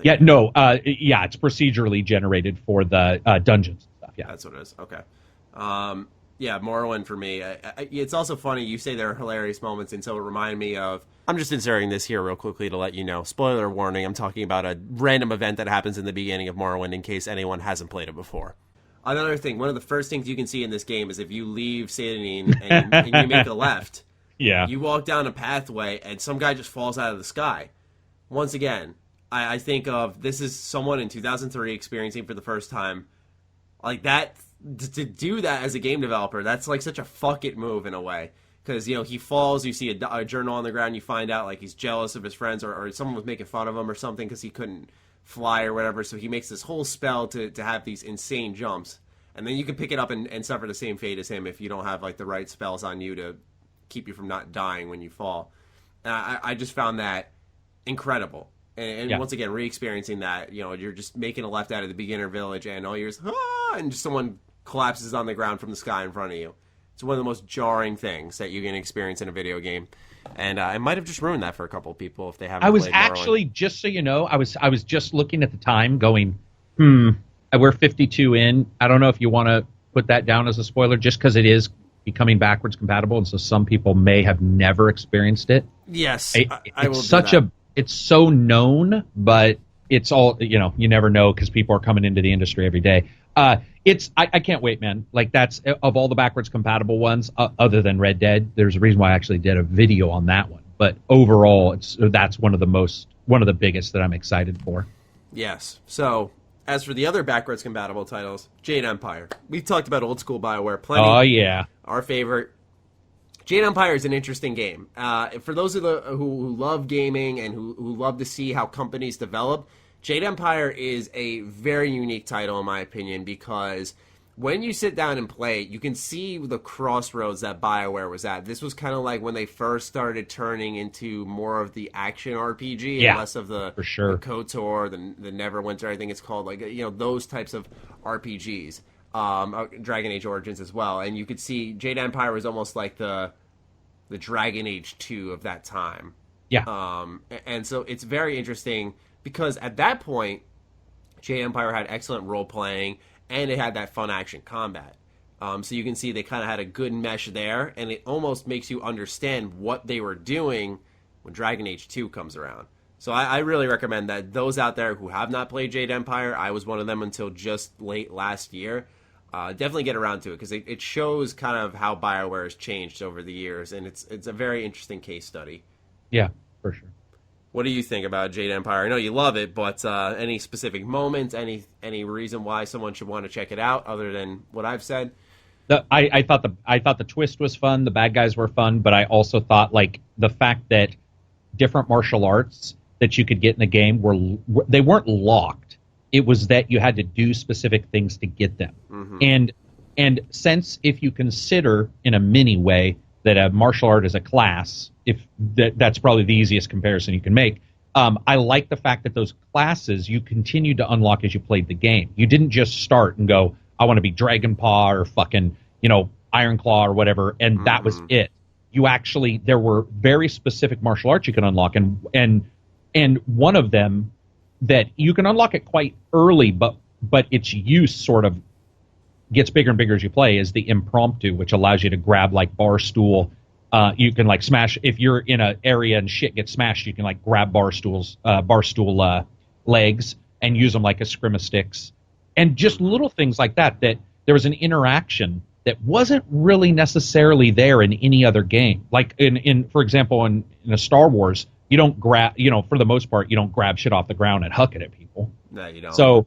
S2: Yeah, no. It's procedurally generated for the dungeons and stuff. Yeah,
S1: that's what it is. Okay. Morrowind for me. It's also funny you say there are hilarious moments, and so it reminded me of. I'm just inserting this here real quickly to let you know. Spoiler warning, I'm talking about a random event that happens in the beginning of Morrowind in case anyone hasn't played it before. Another thing, one of the first things you can see in this game is if you leave Sandine and you make a left, you walk down a pathway and some guy just falls out of the sky. Once again, I think of this is someone in 2003 experiencing for the first time. Like that, to do that as a game developer, that's like such a fuck it move in a way. Because, he falls, you see a journal on the ground, you find out, like, he's jealous of his friends, or someone was making fun of him or something because he couldn't fly or whatever, so he makes this whole spell to have these insane jumps. And then you can pick it up and suffer the same fate as him if you don't have, like, the right spells on you to keep you from not dying when you fall. And I just found that incredible. And once again, re-experiencing that, you're just making a left out of the beginner village, and all yours, and just someone collapses on the ground from the sky in front of you. It's one of the most jarring things that you can experience in a video game, and I might have just ruined that for a couple of people if they haven't.
S2: I was
S1: played
S2: actually, just so you know, I was just looking at the time, going, we're 52 in. I don't know if you want to put that down as a spoiler, just because it is becoming backwards compatible, and so some people may have never experienced it.
S1: Yes,
S2: I will. It's so known, but it's all you never know because people are coming into the industry every day. I can't wait, man. Like that's of all the backwards compatible ones, other than Red Dead. There's a reason why I actually did a video on that one. But overall, that's one of the biggest that I'm excited for.
S1: Yes. So as for the other backwards compatible titles, Jade Empire. We've talked about old school BioWare plenty.
S2: Oh yeah,
S1: our favorite. Jade Empire is an interesting game. For those who love gaming and who love to see how companies develop. Jade Empire is a very unique title, in my opinion, because when you sit down and play it, you can see the crossroads that BioWare was at. This was kind of like when they first started turning into more of the action RPG and less of the KOTOR, the Neverwinter, I think it's called, like those types of RPGs. Dragon Age Origins as well. And you could see Jade Empire was almost like the Dragon Age 2 of that time.
S2: Yeah.
S1: And so it's very interesting. Because at that point, Jade Empire had excellent role-playing, and it had that fun action combat. So you can see they kind of had a good mesh there, and it almost makes you understand what they were doing when Dragon Age 2 comes around. So I really recommend that those out there who have not played Jade Empire, I was one of them until just late last year, definitely get around to it, because it shows kind of how BioWare has changed over the years, and it's a very interesting case study.
S2: Yeah, for sure.
S1: What do you think about Jade Empire? I know you love it, but any specific moments, any reason why someone should want to check it out other than what I've said?
S2: I thought the twist was fun. The bad guys were fun, but I also thought like the fact that different martial arts that you could get in the game they weren't locked. It was that you had to do specific things to get them. Mm-hmm. And since if you consider in a mini way that a martial art is a class. If that's probably the easiest comparison you can make. I like the fact that those classes you continue to unlock as you played the game. You didn't just start and go, I want to be Dragon Paw or fucking, Iron Claw or whatever, and that was it. You actually, there were very specific martial arts you could unlock, and one of them that you can unlock it quite early, but its use sort of gets bigger and bigger as you play, is the impromptu, which allows you to grab like bar stool. You can like smash if you're in an area and shit gets smashed. You can like grab bar stool legs and use them like as scrimma sticks, and just little things like that. That there was an interaction that wasn't really necessarily there in any other game. Like in for example, in a Star Wars, you don't grab, for the most part, you don't grab shit off the ground and huck it at people.
S1: No, you don't.
S2: So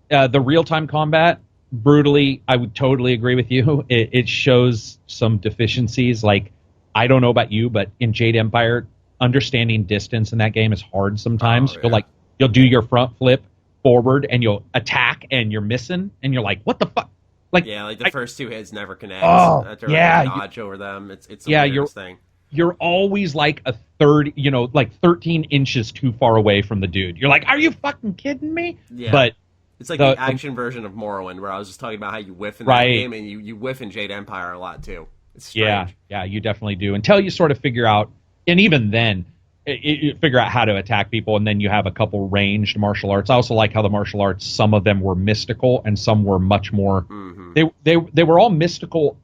S2: the real-time combat, brutally, I would totally agree with you. It shows some deficiencies. Like, I don't know about you, but in Jade Empire, understanding distance in that game is hard sometimes.
S1: Oh, yeah.
S2: You'll do your front flip forward and you'll attack and you're missing and you're like, what the fuck?
S1: The first two hits never connect.
S2: Oh,
S1: after
S2: yeah.
S1: Dodge over them. It's the weirdest thing.
S2: You're always like a third, like 13 inches too far away from the dude. You're like, are you fucking kidding me?
S1: Yeah.
S2: But
S1: it's like the action version of Morrowind, where I was just talking about how you whiff in that game, and you whiff in Jade Empire a lot too. It's strange.
S2: Yeah, you definitely do. Until you sort of figure out, and even then, you figure out how to attack people, and then you have a couple ranged martial arts. I also like how the martial arts, some of them were mystical, and some were much more. Mm-hmm. They were all mystical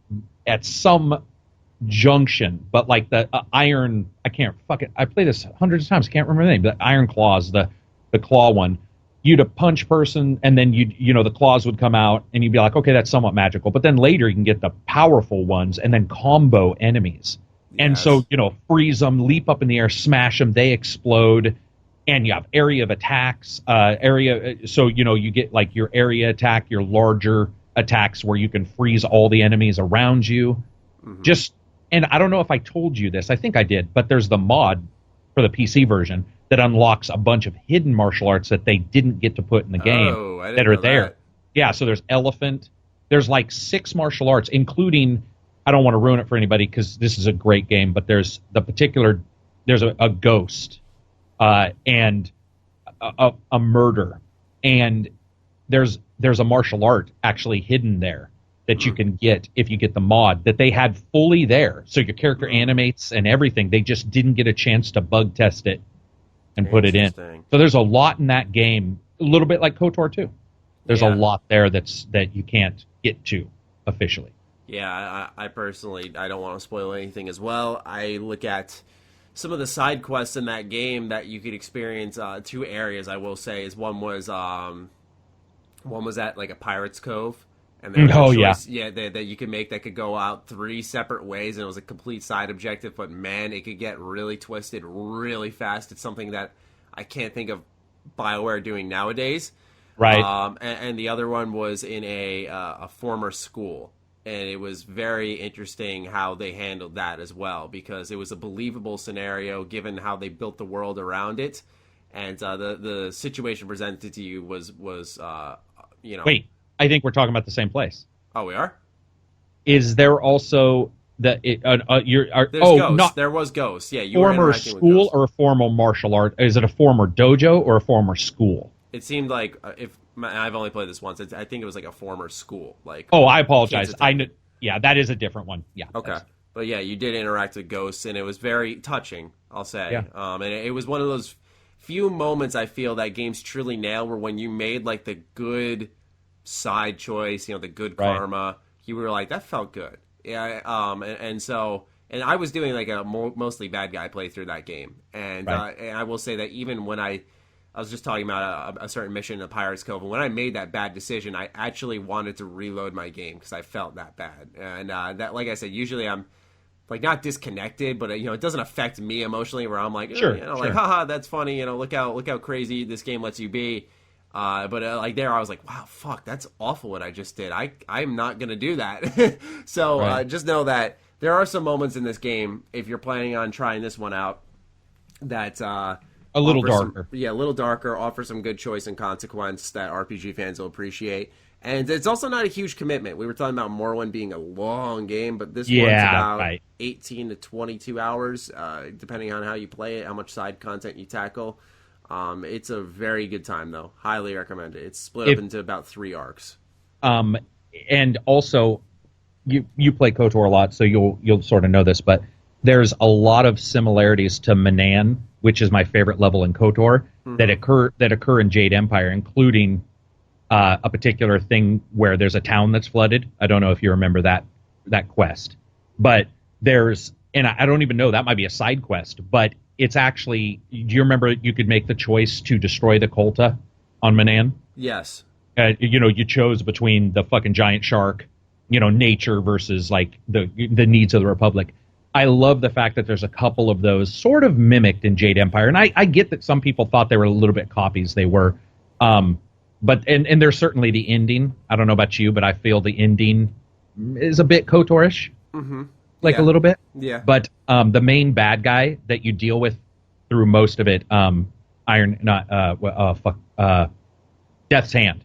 S2: at some junction, but like the iron, I played this hundreds of times, I can't remember the name, but Iron Claws, the claw one, you'd a punch person and then the claws would come out and you'd be like, okay, that's somewhat magical, but then later you can get the powerful ones and then combo enemies. Yes. And so, freeze them, leap up in the air, smash them, they explode, and you have area of attacks, so you get like your area attack, your larger attacks where you can freeze all the enemies around you. Mm-hmm. And I don't know if I told you this. I think I did. But there's the mod for the PC version that unlocks a bunch of hidden martial arts that they didn't get to put in the game that are there. That. Yeah, so there's elephant. There's like 6 martial arts, including, I don't want to ruin it for anybody because this is a great game, but there's a ghost and a murder. And there's a martial art actually hidden there that you can get if you get the mod that they had fully there. So your character animates and everything. They just didn't get a chance to bug test it and put it in. So there's a lot in that game, a little bit like KOTOR 2. There's a lot there that you can't get to officially.
S1: Yeah, I personally, I don't want to spoil anything as well. I look at some of the side quests in that game that you could experience. 2 areas, I will say, is one was at like a Pirate's Cove. And there was that you could make that could go out 3 separate ways, and it was a complete side objective. But man, it could get really twisted really fast. It's something that I can't think of BioWare doing nowadays.
S2: Right.
S1: And the other one was in a former school, and it was very interesting how they handled that as well, because it was a believable scenario given how they built the world around it, and the situation presented to you was
S2: Wait. I think we're talking about the same place.
S1: Oh, we are?
S2: Is there also there
S1: was Ghost. Yeah, you
S2: former
S1: were
S2: school or a formal martial art? Is it a former dojo or a former school?
S1: It seemed like I've only played this once. I think it was like a former school. Like,
S2: oh, I apologize. Yeah, that is a different one. Yeah.
S1: Okay. But yeah, you did interact with ghosts, and it was very touching, I'll say. Yeah. And it was one of those few moments I feel that games truly nail, where when you made like the good side choice, the good karma, you were like, that felt good. Yeah. And I was doing like a mostly bad guy playthrough that game, and I will say that even when I was just talking about a certain mission in Pirate's Cove, and when I made that bad decision, I actually wanted to reload my game because I felt that bad. And that, like I said, usually I'm like not disconnected, but it doesn't affect me emotionally, where I'm like,
S2: sure.
S1: Like, haha, that's funny. Look how crazy this game lets you be. But like there, I was like, wow, fuck, that's awful what I just did. I'm not going to do that. So just know that there are some moments in this game, if you're planning on trying this one out, that
S2: a little darker.
S1: A little darker, offer some good choice and consequence that RPG fans will appreciate. And it's also not a huge commitment. We were talking about Morrowind being a long game, but this
S2: Yeah,
S1: one's about
S2: right.
S1: 18 to 22 hours, depending on how you play it, how much side content you tackle. It's a very good time, though. Highly recommend it. It's split up into about 3 arcs.
S2: And also, you play KOTOR a lot, so you'll sort of know this, but there's a lot of similarities to Manan, which is my favorite level in KOTOR, that occur in Jade Empire, including a particular thing where there's a town that's flooded. I don't know if you remember that quest, but I don't even know, that might be a side quest, but it's actually, do you remember you could make the choice to destroy the Kolta on Manan?
S1: Yes.
S2: You chose between the fucking giant shark, nature versus like the needs of the Republic. I love the fact that there's a couple of those sort of mimicked in Jade Empire, and I get that some people thought they were a little bit copies. They were, but there's certainly the ending. I don't know about you, but I feel the ending is a bit KOTOR-ish, a little bit.
S1: Yeah.
S2: But the main bad guy that you deal with through most of it, Death's Hand.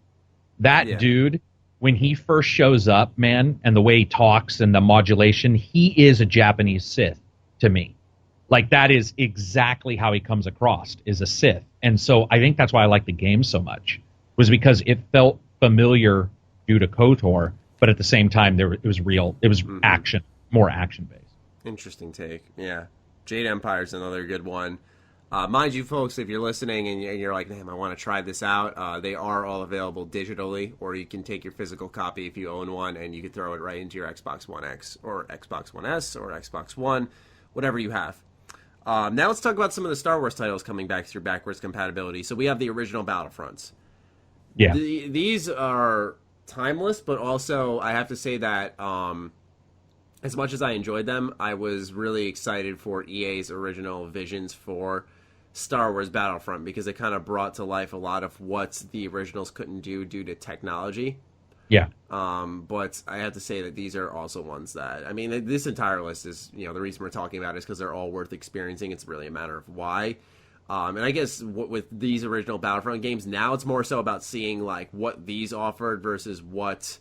S2: That dude, when he first shows up, man, and the way he talks and the modulation, he is a Japanese Sith to me. Like, that is exactly how he comes across, is a Sith. And so I think that's why I like the game so much, was because it felt familiar due to KOTOR, but at the same time, it was real. It was action, more action-based.
S1: Interesting take. Yeah. Jade Empire is another good one. Mind you, folks, if you're listening and you're like, damn, I want to try this out, they are all available digitally, or you can take your physical copy if you own one, and you can throw it right into your Xbox One X, or Xbox One S, or Xbox One, whatever you have. Now let's talk about some of the Star Wars titles coming back through backwards compatibility. So we have the original Battlefronts.
S2: Yeah.
S1: These are timeless, but also I have to say that as much as I enjoyed them, I was really excited for EA's original visions for Star Wars Battlefront, because it kind of brought to life a lot of what the originals couldn't do due to technology.
S2: Yeah.
S1: But I have to say that these are also ones that, I mean, this entire list is, the reason we're talking about it is because they're all worth experiencing. It's really a matter of why. And I guess with these original Battlefront games, now it's more so about seeing like what these offered versus what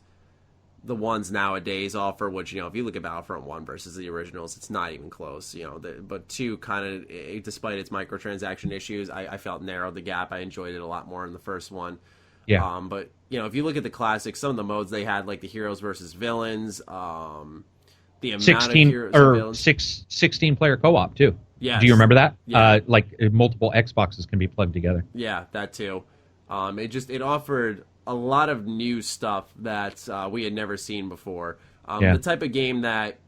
S1: the ones nowadays offer, which, if you look at Battlefront 1 versus the originals, it's not even close, but 2 kind of, despite its microtransaction issues, I felt narrowed the gap. I enjoyed it a lot more in the first one.
S2: Yeah.
S1: But, if you look at the classics, some of the modes they had, like the heroes versus villains, the amount
S2: 16
S1: of heroes and villains.
S2: 16 player co-op too.
S1: Yes.
S2: Do you remember that?
S1: Yeah.
S2: Like multiple Xboxes can be plugged together.
S1: Yeah, that too. It offered a lot of new stuff that we had never seen before. The type of game that,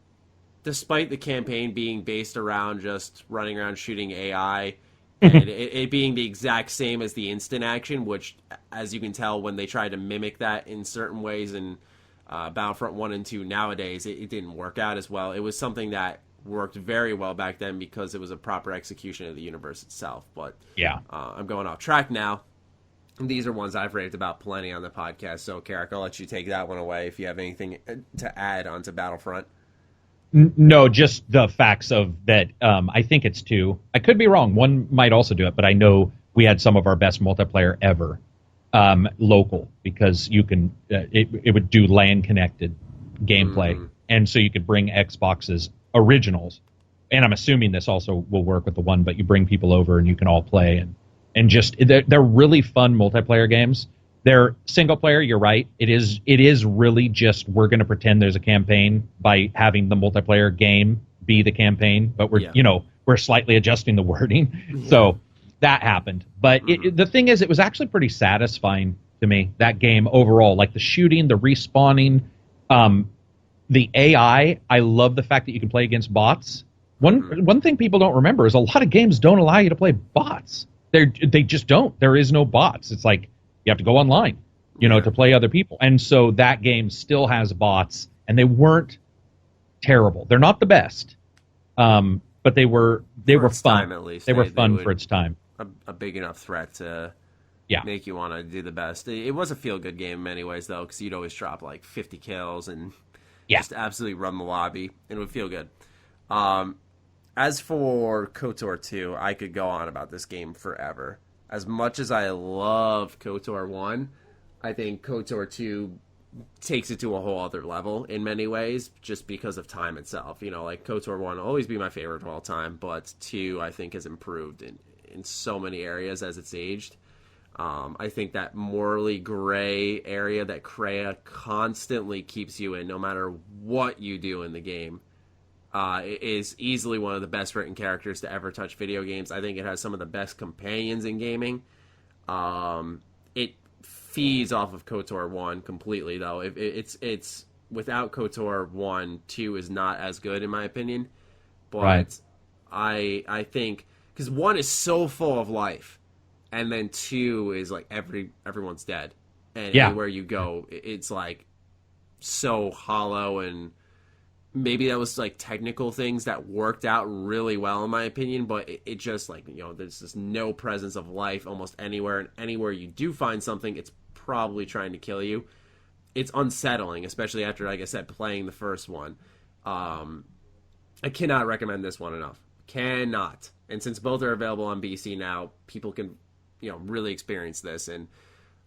S1: despite the campaign being based around just running around shooting AI, and it being the exact same as the instant action, which, as you can tell, when they tried to mimic that in certain ways in Battlefront 1 and 2 nowadays, it didn't work out as well. It was something that worked very well back then because it was a proper execution of the universe itself. But
S2: yeah,
S1: I'm going off track now. These are ones I've raved about plenty on the podcast, so Karak, I'll let you take that one away if you have anything to add onto Battlefront.
S2: No, just the facts of that. I think it's 2. I could be wrong. 1 might also do it, but I know we had some of our best multiplayer ever local, because you can it would do LAN connected gameplay, and so you could bring Xboxes originals, and I'm assuming this also will work with the 1, but you bring people over and you can all play, and just they're really fun multiplayer games. They're single player, you're right. It is really just, we're going to pretend there's a campaign by having the multiplayer game be the campaign, but we're slightly adjusting the wording. Yeah. So that happened. But the thing is, it was actually pretty satisfying to me, that game overall. Like the shooting, the respawning, the AI. I love the fact that you can play against bots. One thing people don't remember is a lot of games don't allow you to play bots. They just don't. There is no bots. It's like you have to go online, to play other people. And so that game still has bots, and they weren't terrible. They're not the best, but they were fun.
S1: Time, at least.
S2: They were fun for its time.
S1: A big enough threat to make you want to do the best. It was a feel-good game in many ways, though, because you'd always drop like 50 kills and just absolutely run the lobby, and it would feel good. As for KOTOR 2, I could go on about this game forever. As much as I love KOTOR 1, I think KOTOR 2 takes it to a whole other level in many ways, just because of time itself. You know, like KOTOR 1 will always be my favorite of all time, but 2 I think has improved in so many areas as it's aged. I think that morally gray area that Kreia constantly keeps you in, no matter what you do in the game, is easily one of the best written characters to ever touch video games. I think it has some of the best companions in gaming. It feeds off of KOTOR 1 completely, though. It's without KOTOR 1, 2 is not as good in my opinion. But right. I think because 1 is so full of life, and then 2 is like everyone's dead, and anywhere you go, it's like so hollow. And maybe that was like technical things that worked out really well in my opinion, but it just like, you know, there's just no presence of life almost anywhere, and anywhere you do find something, it's probably trying to kill you. It's unsettling, especially after, like I said, playing the first one. I cannot recommend this one enough. Cannot. And since both are available on BC now, people can, you know, really experience this. And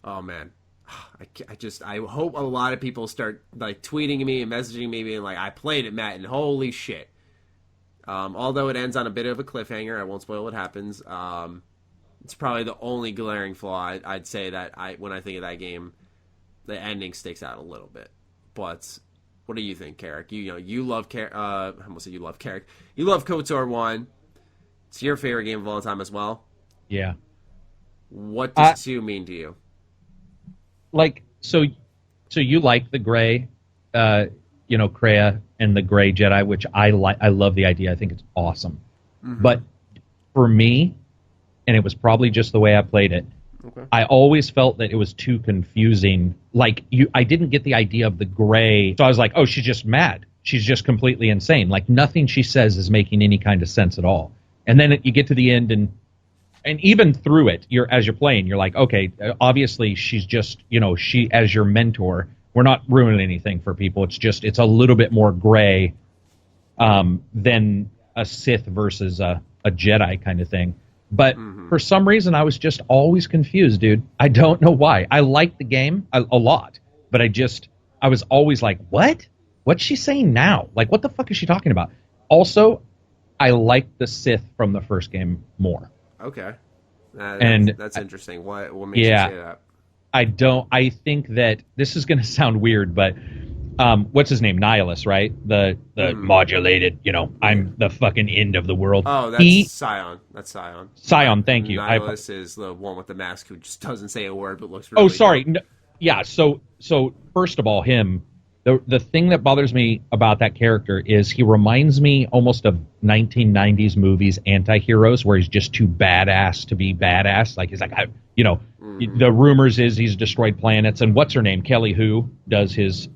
S1: oh man, I hope a lot of people start like tweeting me and messaging me being like, I played it, Matt, and holy shit. Although it ends on a bit of a cliffhanger, I won't spoil what happens. It's probably the only glaring flaw I'd say that when I think of that game, the ending sticks out a little bit. But what do you think, Karak? You love I almost said you love Karak. You love KOTOR 1. It's your favorite game of all time as well.
S2: Yeah.
S1: What does 2 mean to you?
S2: Like, so you like the gray, Kreia and the gray Jedi, which I like. I love the idea. I think it's awesome. Mm-hmm. But for me, and it was probably just the way I played it, okay, I always felt that it was too confusing. Like, I didn't get the idea of the gray. So I was like, oh, she's just mad. She's just completely insane. Like, nothing she says is making any kind of sense at all. And then you get to the end, and even through it, as you're playing, you're like, okay, obviously she's just, she as your mentor. We're not ruining anything for people. It's a little bit more gray than a Sith versus a Jedi kind of thing. But for some reason, I was just always confused, dude. I don't know why. I liked the game a lot, but I was always like, what? What's she saying now? Like, what the fuck is she talking about? Also, I liked the Sith from the first game more.
S1: Okay. That's interesting. What makes you say that?
S2: I think that this is going to sound weird, but what's his name? Nihilus, right? The modulated, I'm the fucking end of the world.
S1: Oh, that's Scion. That's Scion.
S2: Scion, thank you.
S1: Nihilus is the one with the mask who just doesn't say a word but looks really...
S2: Oh, sorry. No, yeah, so first of all, him... The thing that bothers me about that character is he reminds me almost of 1990s movies anti-heroes where he's just too badass to be badass. Like, he's like, the rumors is he's destroyed planets. And what's her name? Kelly Hu does his,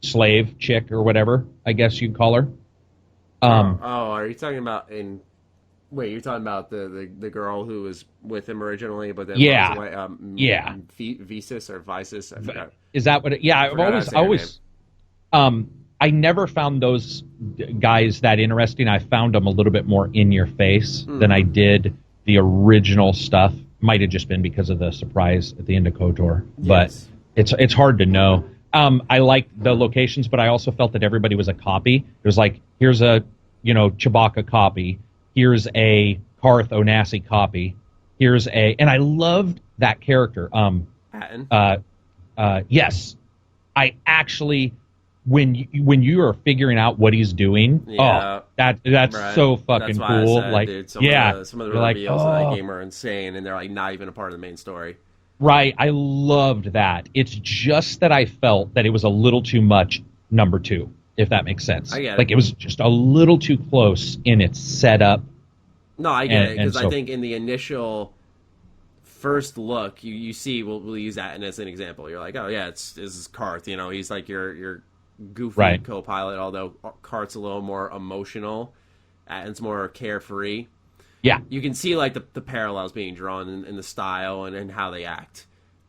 S2: slave chick or whatever, I guess you'd call her.
S1: Are you talking about Wait, you're talking about the girl who was with him originally, but then Visis or Visis, I forgot.
S2: Is that what? I've always, I never found those guys that interesting. I found them a little bit more in your face than I did the original stuff. Might have just been because of the surprise at the end of KOTOR, but it's hard to know. I liked the locations, but I also felt that everybody was a copy. It was like, here's a Chewbacca copy. Here's a Karth Onasi copy. And I loved that character.
S1: Patton?
S2: Yes. I actually, when you are figuring out what he's doing, that's right. So fucking cool.
S1: Said,
S2: like,
S1: dude, some of the reveals in that game are insane, and they're like not even a part of the main story.
S2: Right. I loved that. It's just that I felt that it was a little too much number 2. If that makes sense.
S1: I get it.
S2: Like, it was just a little too close in its setup.
S1: No, I get it, because I think in the initial first look, you see, we'll use that as an example. You're like, oh yeah, this is Karth. He's like your goofy co-pilot, although Karth's a little more emotional and it's more carefree.
S2: Yeah.
S1: You can see like the parallels being drawn in the style and how they act.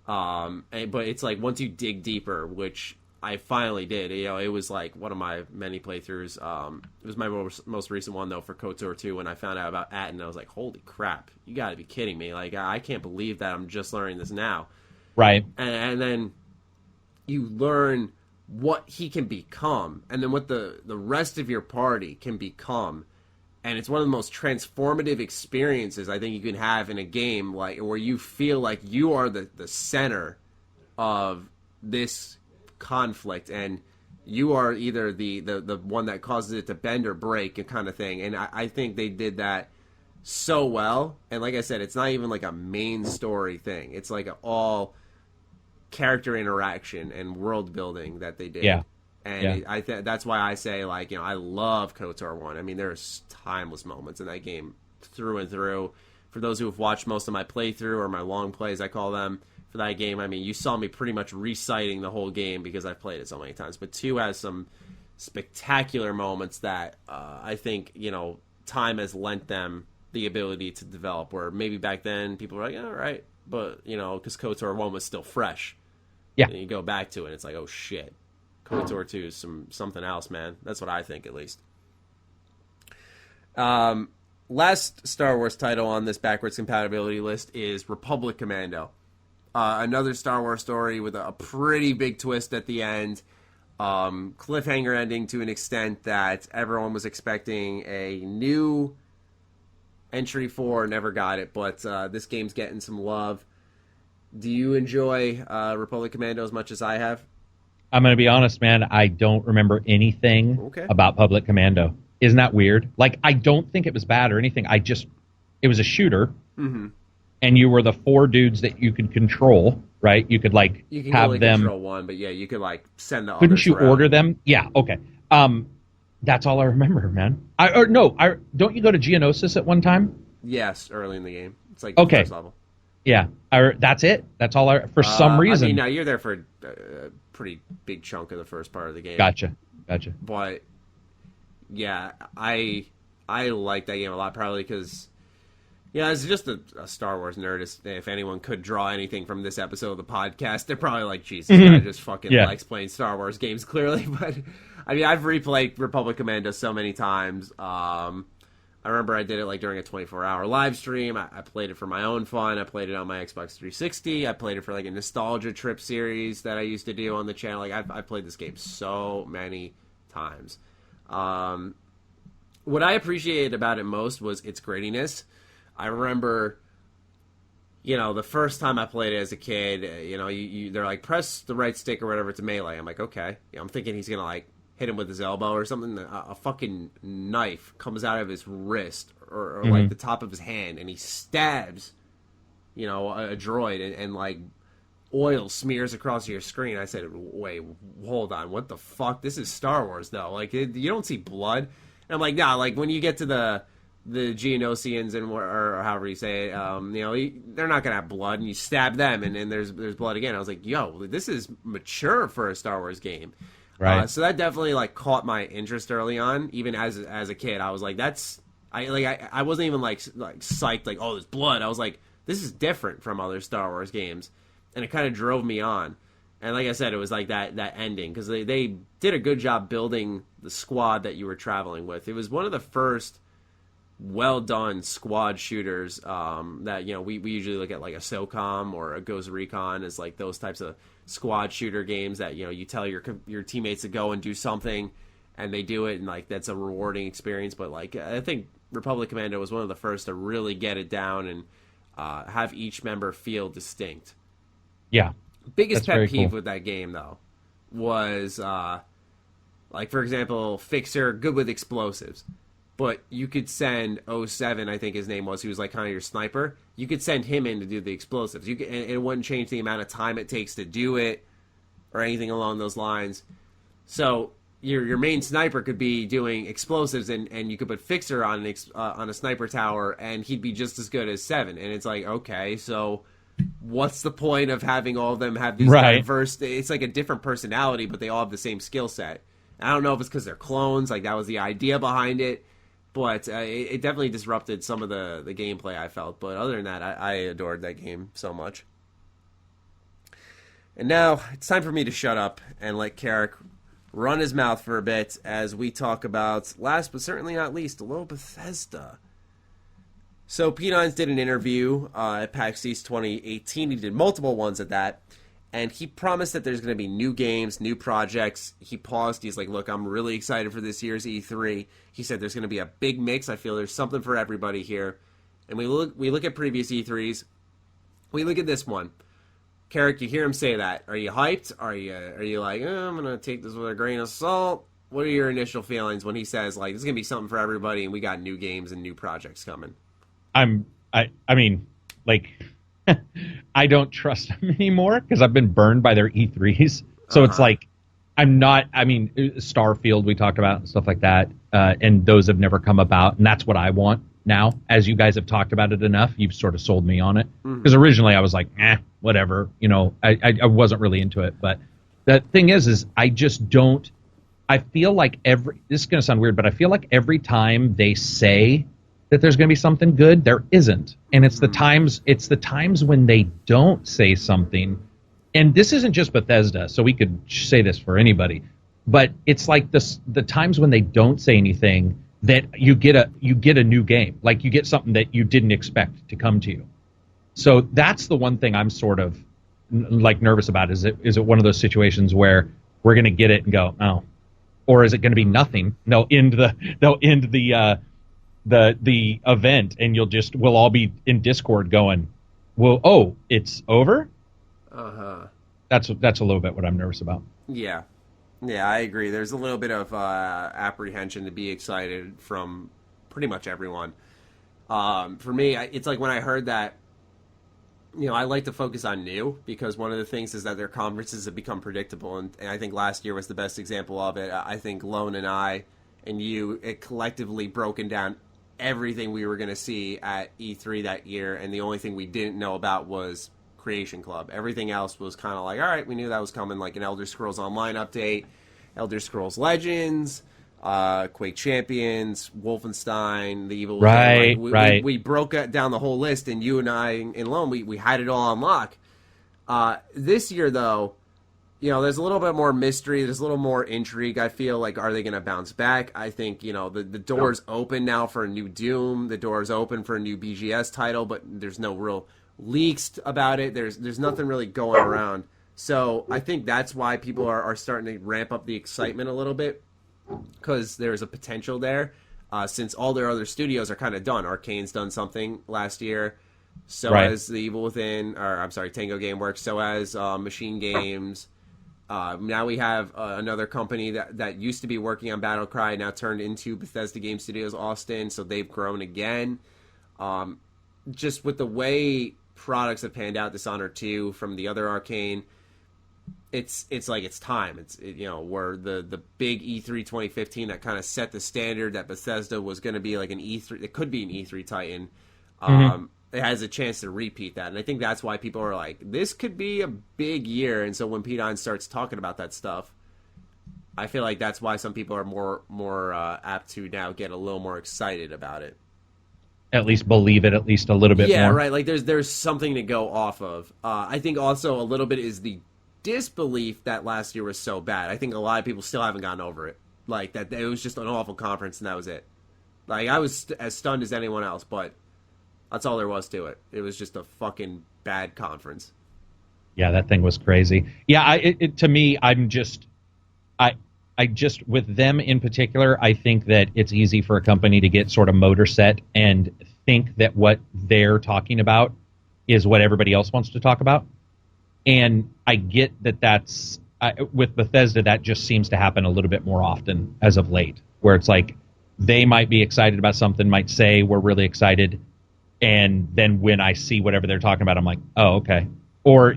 S1: But it's like once you dig deeper, which I finally did. You know, it was like one of my many playthroughs. It was my most recent one though for KOTOR 2 when I found out about Atten. I was like, holy crap, you got to be kidding me! Like I can't believe that I'm just learning this now.
S2: Right.
S1: And then you learn what he can become, and then what the rest of your party can become. And it's one of the most transformative experiences I think you can have in a game, like where you feel like you are the center of this conflict, and you are either the one that causes it to bend or break, and kind of thing. And I think they did that so well. And like I said, it's not even like a main story thing. It's like all character interaction and world building that they did.
S2: Yeah.
S1: And that's why I say, like, you know, I love KOTOR 1. I mean, there's timeless moments in that game through and through. For those who have watched most of my playthrough, or my long plays, I call them, for that game, I mean, you saw me pretty much reciting the whole game because I've played it so many times. But 2 has some spectacular moments that I think, you know, time has lent them the ability to develop, where maybe back then people were like, all right, but, you know, because KOTOR 1 was still fresh.
S2: Yeah.
S1: And you go back to it, and it's like, oh, shit. KOTOR 2 is something else, man. That's what I think, at least. Last Star Wars title on this backwards compatibility list is Republic Commando. Another Star Wars story with a pretty big twist at the end. Cliffhanger ending to an extent that everyone was expecting a new entry for. Never got it, but this game's getting some love. Do you enjoy Republic Commando as much as I have?
S2: I'm going to be honest, man. I don't remember anything about Public Commando. Isn't that weird? Like, I don't think it was bad or anything. It was a shooter, and you were the 4 dudes that you could control, right? You could, like,
S1: you can
S2: have
S1: only
S2: them
S1: control one, but yeah, you could, like, send the others
S2: Couldn't you
S1: around.
S2: order them? Yeah, okay. That's all I remember, man. Don't you go to Geonosis at one time?
S1: Yes, early in the game. It's like the first level.
S2: Yeah, that's it. That's all for some reason.
S1: I mean, now you're there for a pretty big chunk of the first part of the game.
S2: Gotcha.
S1: But yeah, I like that game a lot, probably because, yeah, as just a Star Wars nerd, if anyone could draw anything from this episode of the podcast, they're probably like, Jesus, I just fucking likes playing Star Wars games, clearly. But I mean, I've replayed Republic Commando so many times. I remember I did it like during a 24-hour live stream. I played it for my own fun. I played it on my Xbox 360. I played it for like a nostalgia trip series that I used to do on the channel. Like I played this game so many times. What I appreciated about it most was its grittiness. I remember, you know, the first time I played it as a kid, you know, they're like, press the right stick or whatever to melee. I'm like, okay. Yeah, I'm thinking he's gonna like hit him with his elbow or something. A fucking knife comes out of his wrist or like the top of his hand, and he stabs, you know, a droid, and like oil smears across your screen. I said, wait, hold on, what the fuck? This is Star Wars, though. Like, you don't see blood. And I'm like, nah, like when you get to the Geonosians or however you say it, you know, they're not gonna have blood, and you stab them, and then there's blood again. I was like, yo, this is mature for a Star Wars game.
S2: Right.
S1: So that definitely like caught my interest early on. Even as a kid, I was like, I wasn't even like psyched like, oh, there's blood. I was like, this is different from other Star Wars games, and it kind of drove me on. And like I said, it was like that ending, because they did a good job building the squad that you were traveling with. It was one of the first well done squad shooters that, you know, we usually look at like a SOCOM or a Ghost Recon as like those types of squad shooter games that, you know, you tell your teammates to go and do something and they do it, and like that's a rewarding experience. But like I think Republic Commando was one of the first to really get it down and have each member feel distinct.
S2: Yeah.
S1: Biggest pet peeve with that game though was like, for example, Fixer, good with explosives. But you could send 07, I think his name was, he was like kind of your sniper. You could send him in to do the explosives. And it wouldn't change the amount of time it takes to do it or anything along those lines. So your main sniper could be doing explosives, and you could put Fixer on a sniper tower, and he'd be just as good as 7. And it's like, okay, so what's the point of having all of them have these diverse... It's like a different personality, but they all have the same skill set. I don't know if it's because they're clones, like that was the idea behind it. But it definitely disrupted some of the gameplay, I felt. But other than that, I adored that game so much. And now it's time for me to shut up and let Karak run his mouth for a bit as we talk about, last but certainly not least, a little Bethesda. So P9s did an interview at PAX East 2018. He did multiple ones at that. And he promised that there's going to be new games, new projects. He paused. He's like, look, I'm really excited for this year's E3. He said there's going to be a big mix. I feel there's something for everybody here. And we look at previous E3s. We look at this one. Karak, you hear him say that. Are you hyped? Are you like, I'm going to take this with a grain of salt? What are your initial feelings when he says, like, this is going to be something for everybody and we got new games and new projects coming?
S2: I mean, like, I don't trust them anymore because I've been burned by their E3s. So it's like, Starfield we talked about and stuff like that. And those have never come about. And that's what I want now. As you guys have talked about it enough, you've sort of sold me on it. Because originally I was like, whatever. You know, I wasn't really into it. But the thing is I just don't, I feel like this is going to sound weird, but I feel like every time they say that there's going to be something good, there isn't. And it's the times when they don't say something. And this isn't just Bethesda, so we could say this for anybody. But it's like the times when they don't say anything that you get a new game. Like you get something that you didn't expect to come to you. So that's the one thing I'm sort of like nervous about. Is it one of those situations where we're going to get it and go, oh, or is it going to be nothing? They'll end the event and we'll all be in Discord going, well, oh, it's over? That's a little bit what I'm nervous about.
S1: Yeah, I agree. There's a little bit of apprehension to be excited from pretty much everyone. For me, it's like when I heard that, I like to focus on new because one of the things is that their conferences have become predictable, and I think last year was the best example of it. I think Lone and I and you, it collectively broken down everything we were going to see at E3 that year, and the only thing we didn't know about was Creation Club. Everything else was kind of like, all right, we knew that was coming, like an Elder Scrolls Online update, Elder Scrolls Legends, Quake Champions, Wolfenstein, The Evil Within.
S2: Right.
S1: We broke down the whole list, and you and I and Lone, we had it all on lock. This year, though, there's a little bit more mystery. There's a little more intrigue. I feel like, are they going to bounce back? I think, the door's open now for a new Doom. The door's open for a new BGS title, but there's no real leaks about it. There's nothing really going around. So I think that's why people are starting to ramp up the excitement a little bit, because there's a potential there. Since all their other studios are kind of done. Arcane's done something last year. So has The Evil Within, Tango Gameworks. So has Machine Games. Now we have another company that used to be working on Battlecry, now turned into Bethesda Game Studios Austin, so they've grown again. Just with the way products have panned out, Dishonored 2 from the other Arcane, it's like it's time. Where the big E3 2015 that kind of set the standard that Bethesda was going to be like an E3, it could be an E3 Titan. It has a chance to repeat that. And I think that's why people are like, this could be a big year. And so when P9 starts talking about that stuff, I feel like that's why some people are more apt to now get a little more excited about it.
S2: At least believe it at least a little bit more.
S1: Yeah, right. Like there's something to go off of. I think also a little bit is the disbelief that last year was so bad. I think a lot of people still haven't gotten over it. Like that it was just an awful conference and that was it. Like I was as stunned as anyone else, but that's all there was to it. It was just a fucking bad conference.
S2: Yeah, that thing was crazy. Yeah, to me, I just, with them in particular, I think that it's easy for a company to get sort of motor set and think that what they're talking about is what everybody else wants to talk about. And I get that's, with Bethesda, that just seems to happen a little bit more often as of late, where it's like they might be excited about something, might say we're really excited, and then when I see whatever they're talking about, I'm like, oh, okay. Or,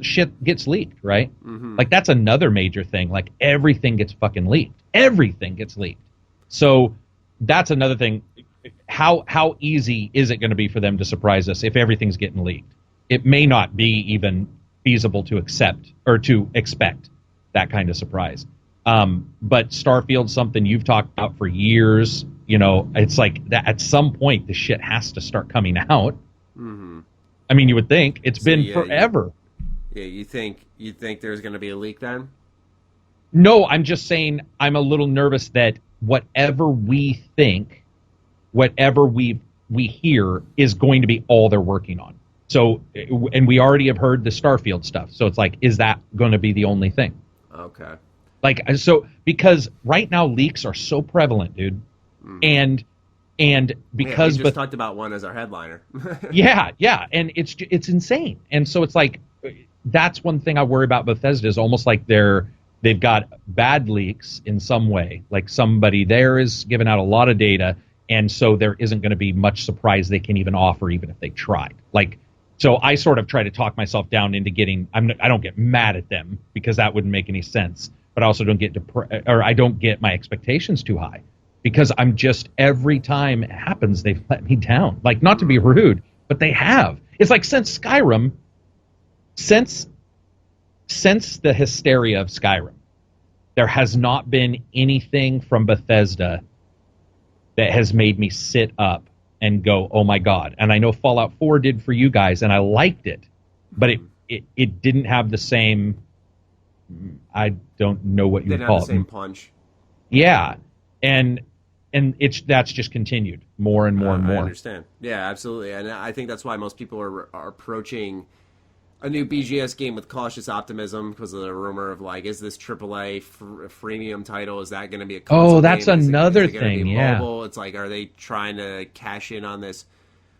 S2: shit gets leaked, right? Mm-hmm. Like, that's another major thing. Like, everything gets fucking leaked. Everything gets leaked. So that's another thing. How easy is it going to be for them to surprise us if everything's getting leaked? It may not be even feasible to accept or to expect that kind of surprise. But Starfield's something you've talked about for years. It's like that at some point the shit has to start coming out. Mm-hmm. I mean, you would think it's been forever.
S1: Yeah, you think there's going to be a leak then?
S2: No, I'm just saying I'm a little nervous that whatever we think, whatever we hear is going to be all they're working on. So, and we already have heard the Starfield stuff. So it's like, is that going to be the only thing?
S1: Okay.
S2: Like, so, because right now leaks are so prevalent, dude. And because...
S1: we just talked about one as our headliner.
S2: yeah, and it's insane. And so it's like, that's one thing I worry about Bethesda is almost like they've got bad leaks in some way. Like somebody there is giving out a lot of data, and so there isn't going to be much surprise they can even offer, even if they tried. Like, so I sort of try to talk myself down into getting. I don't get mad at them because that wouldn't make any sense. But I also don't get I don't get my expectations too high because I'm just every time it happens they've let me down. Like, not to be rude, but they have. It's like since Skyrim, since the hysteria of Skyrim, there has not been anything from Bethesda that has made me sit up and go, oh my God. And I know Fallout 4 did for you guys, and I liked it, but it didn't have the same, I don't know what you call it.
S1: Didn't have the same punch.
S2: Yeah. And that's just continued more and more and more.
S1: I understand. Yeah, absolutely. And I think that's why most people are approaching a new BGS game with cautious optimism because of the rumor of, like, is this AAA freemium title? Is that going to be a console
S2: that's
S1: game?
S2: another
S1: is it
S2: thing,
S1: mobile? It's like, are they trying to cash in on this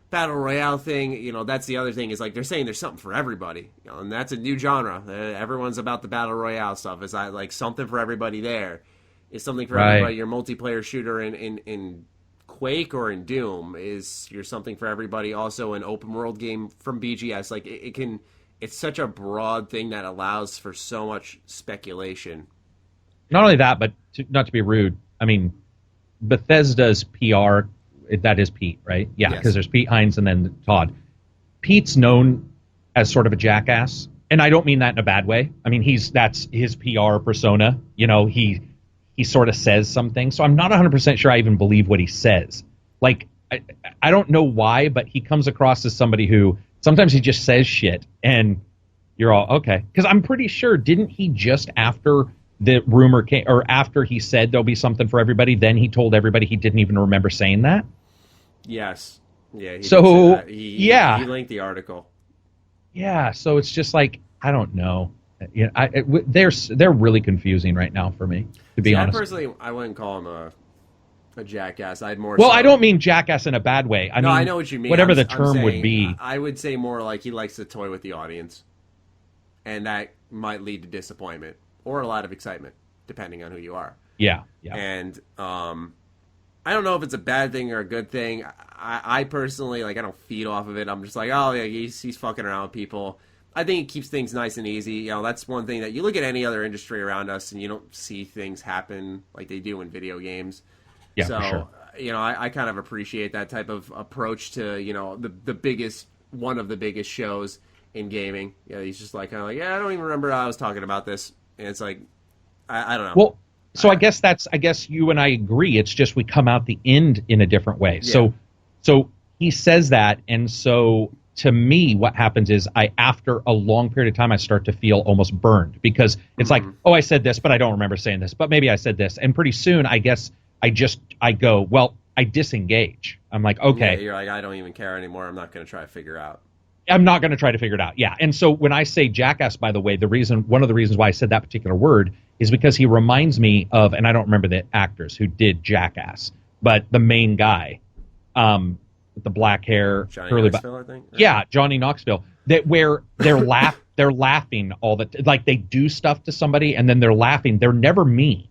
S1: Battle Royale thing? You know, that's the other thing is, like, they're saying there's something for everybody. You know, and that's a new genre. Everyone's about the Battle Royale stuff. It's like something for everybody there. Is something for everybody. Your multiplayer shooter in Quake or in Doom is you're something for everybody. Also, an open world game from BGS. Like, it can... It's such a broad thing that allows for so much speculation.
S2: Not only that, but not to be rude, I mean, Bethesda's PR, that is Pete, right? Yeah, because there's Pete Hines and then Todd. Pete's known as sort of a jackass, and I don't mean that in a bad way. I mean, that's his PR persona. You know, he sort of says something, so I'm not 100% sure I even believe what he says. Like, I don't know why, but he comes across as somebody who... Sometimes he just says shit, and you're all, okay. Because I'm pretty sure, didn't he just after the rumor came, or after he said there'll be something for everybody, then he told everybody he didn't even remember saying that?
S1: Yes. Yeah.
S2: He
S1: linked the article.
S2: Yeah, so it's just like, I don't know. You know, they're really confusing right now for me, to be honest.
S1: Personally, I wouldn't call him a jackass. I'd more.
S2: Well, I don't mean jackass in a bad way. I mean,
S1: I know what you mean.
S2: Whatever the term would be.
S1: I would say more like he likes to toy with the audience, and that might lead to disappointment or a lot of excitement, depending on who you are.
S2: Yeah.
S1: And I don't know if it's a bad thing or a good thing. I personally, like, I don't feed off of it. I'm just like, oh yeah, he's fucking around with people. I think it keeps things nice and easy. You know, that's one thing that you look at any other industry around us, and you don't see things happen like they do in video games.
S2: Yeah,
S1: so,
S2: for sure.
S1: You know, I kind of appreciate that type of approach to, you know, one of the biggest shows in gaming. You know, he's just like, kind of like, yeah, I don't even remember how I was talking about this. And it's like, I don't know.
S2: Well, so I guess you and I agree. It's just we come out the end in a different way. Yeah. So he says that, and so to me, what happens is after a long period of time, I start to feel almost burned because it's like, oh, I said this, but I don't remember saying this, but maybe I said this. And pretty soon, I guess I go, well, I disengage. I'm like, okay.
S1: Yeah, you're like, I don't even care anymore. I'm not going to try to figure out.
S2: I'm not going to try to figure it out. Yeah. And so when I say jackass, by the way, one of the reasons why I said that particular word is because he reminds me of, and I don't remember the actors who did Jackass, but the main guy, with the black hair,
S1: Johnny Knoxville, I think.
S2: Yeah, Johnny Knoxville. Where they're laughing all the like they do stuff to somebody and then they're laughing. They're never mean.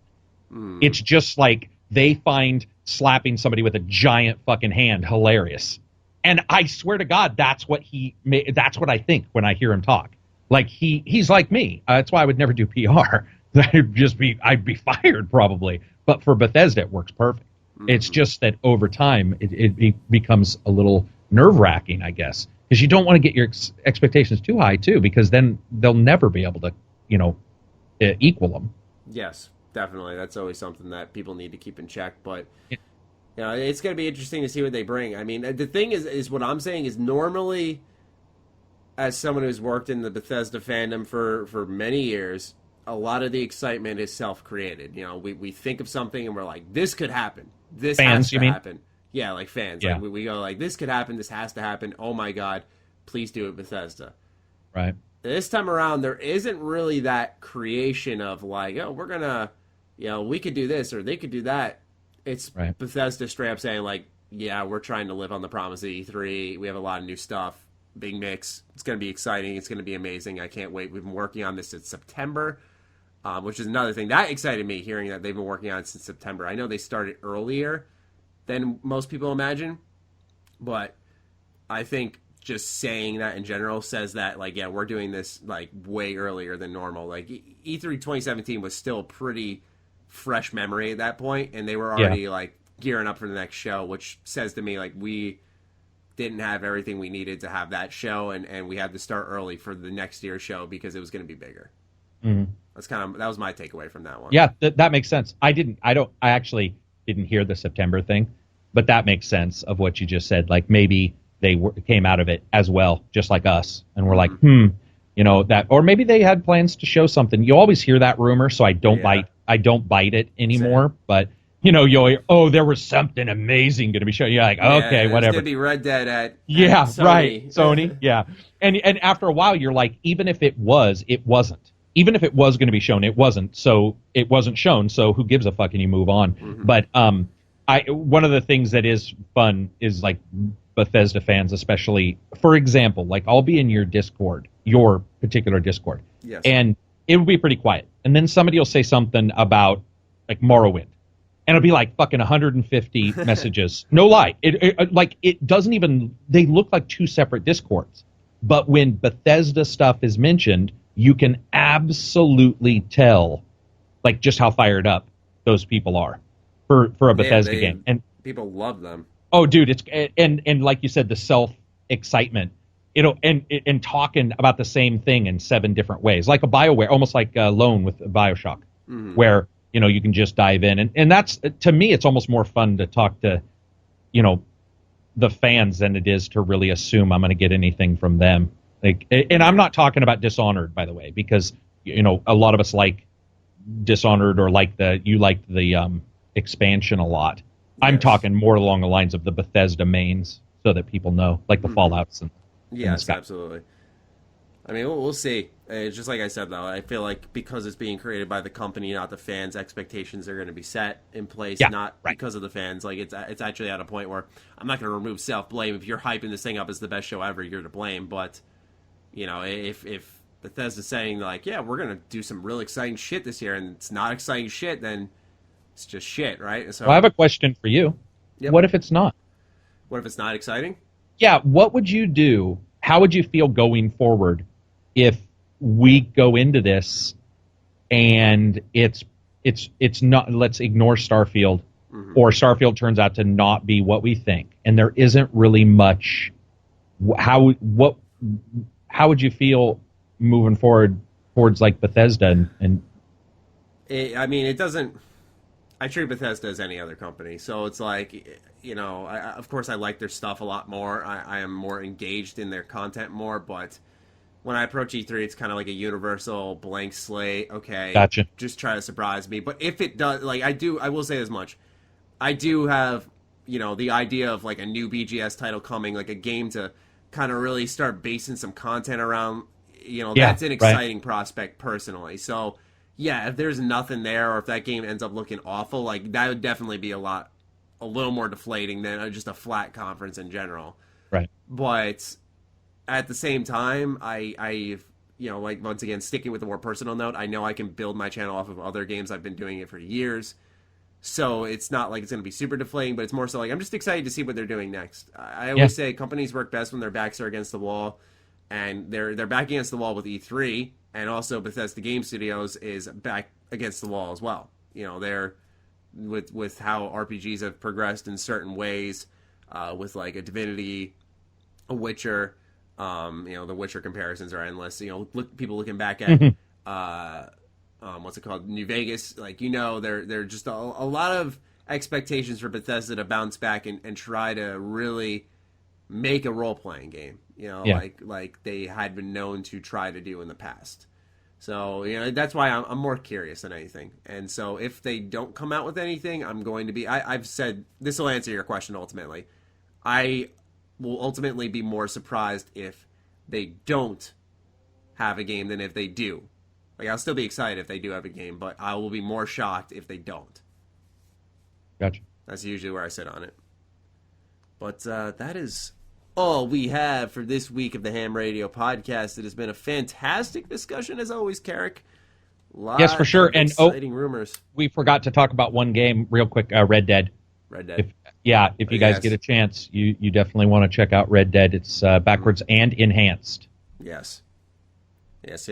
S2: It's just like they find slapping somebody with a giant fucking hand hilarious. And I swear to God, that's what I think when I hear him talk. Like he's like me. That's why I would never do PR. I'd be fired probably. But for Bethesda, it works perfect. Mm-hmm. It's just that over time, it becomes a little nerve-wracking, I guess, because you don't want to get your expectations too high too, because then they'll never be able to, equal them.
S1: Yes, definitely. That's always something that people need to keep in check. But it's going to be interesting to see what they bring. I mean, the thing is what I'm saying is normally as someone who's worked in the Bethesda fandom for many years, a lot of the excitement is self-created. We think of something and we're like, this could happen. This
S2: Fans,
S1: has to
S2: you mean?
S1: happen. Yeah, like fans.
S2: Yeah.
S1: Like we go like, this could happen. This has to happen. Oh my God, please do it, Bethesda.
S2: Right.
S1: This time around, there isn't really that creation of like, oh, we're gonna, we could do this or they could do that. It's
S2: Right.
S1: Bethesda straight up saying like, yeah, we're trying to live on the promise of E3. We have a lot of new stuff. Big mix. It's going to be exciting. It's going to be amazing. I can't wait. We've been working on this since September, which is another thing that excited me, hearing that they've been working on it since September. I know they started earlier than most people imagine, but I think just saying that in general says that, like, yeah, we're doing this, like, way earlier than normal. Like, E3 2017 was still pretty fresh memory at that point, and they were already, like, gearing up for the next show, which says to me, like, we didn't have everything we needed to have that show, and we had to start early for the next year's show because it was going to be bigger.
S2: Mm-hmm.
S1: That was my takeaway from that one.
S2: Yeah, that makes sense. I actually didn't hear the September thing, but that makes sense of what you just said. Like, maybe they came out of it as well, just like us, and we're like, that, or maybe they had plans to show something. You always hear that rumor, so I don't bite it anymore. Same. But you'll hear, there was something amazing going to be shown. You're like, okay, whatever. It's
S1: going to be Red Dead at
S2: Sony.
S1: Right,
S2: Sony, yeah. And after a while, you're like, even if it was, it wasn't. Even if it was going to be shown, it wasn't. So it wasn't shown. So who gives a fuck? And you move on. Mm-hmm. But one of the things that is fun is, like, Bethesda fans, especially, for example, like, I'll be in your Discord, your particular Discord,
S1: yes,
S2: and it will be pretty quiet. And then somebody will say something about, like, Morrowind. And it'll be like fucking 150 messages. No lie. It doesn't even, they look like two separate Discords. But when Bethesda stuff is mentioned, you can absolutely tell, like, just how fired up those people are for a Bethesda game. And
S1: people love them.
S2: Oh, dude, it's and like you said, the self excitement, and talking about the same thing in 7 different ways, like a BioWare, almost like Lone with Bioshock, where you can just dive in, and that's, to me, it's almost more fun to talk to, the fans than it is to really assume I'm going to get anything from them. Like, and I'm not talking about Dishonored, by the way, because a lot of us like Dishonored, or like the expansion a lot. I'm talking more along the lines of the Bethesda mains, so that people know, like the Fallouts and
S1: yes, absolutely. I mean, we'll see. It's just like I said, though. I feel like because it's being created by the company, not the fans, expectations are going to be set in place, because of the fans. Like, it's actually at a point where I'm not going to remove self-blame. If you're hyping this thing up as the best show ever, you're to blame. But, if Bethesda's saying, like, yeah, we're going to do some real exciting shit this year, and it's not exciting shit, then it's just shit, right? So,
S2: I have a question for you. Yep. What if it's not?
S1: What if it's not exciting?
S2: Yeah, what would you do? How would you feel going forward if we go into this and it's not, let's ignore Starfield, or Starfield turns out to not be what we think, and there isn't really much, how would you feel moving forward towards, like, Bethesda
S1: it doesn't, I treat Bethesda as any other company, so it's like, of course I like their stuff a lot more. I am more engaged in their content more, but when I approach E3, it's kind of like a universal blank slate. Okay,
S2: gotcha.
S1: Just try to surprise me. But if it does, like, I will say as much. I do have, the idea of, like, a new BGS title coming, like a game to kind of really start basing some content around. That's an exciting prospect personally. So, yeah, if there's nothing there, or if that game ends up looking awful, like, that would definitely be a little more deflating than just a flat conference in general.
S2: Right.
S1: But at the same time, I like, once again, sticking with the more personal note, I know I can build my channel off of other games. I've been doing it for years. So it's not like it's going to be super deflating, but it's more so like I'm just excited to see what they're doing next. I always say companies work best when their backs are against the wall, and they're back against the wall with E3, and also Bethesda Game Studios is back against the wall as well. They're with how RPGs have progressed in certain ways, with, like, a Divinity, a Witcher. The Witcher comparisons are endless. People looking back at what's it called, New Vegas. Like, they're just a lot of expectations for Bethesda to bounce back and try to really make a role-playing game, like they had been known to try to do in the past. So, that's why I'm more curious than anything. And so if they don't come out with anything, I'm going to be... I've said... This will answer your question ultimately. I will ultimately be more surprised if they don't have a game than if they do. Like, I'll still be excited if they do have a game, but I will be more shocked if they don't.
S2: Gotcha.
S1: That's usually where I sit on it. But that is all we have for this week of the H.A.M Radio Podcast. It has been a fantastic discussion, as always, Karak.
S2: Yes, for sure. And
S1: exciting rumors.
S2: We forgot to talk about one game real quick, Red Dead.
S1: Red Dead.
S2: If you guys get a chance, you definitely want to check out Red Dead. It's backwards and enhanced.
S1: Yes. Yes.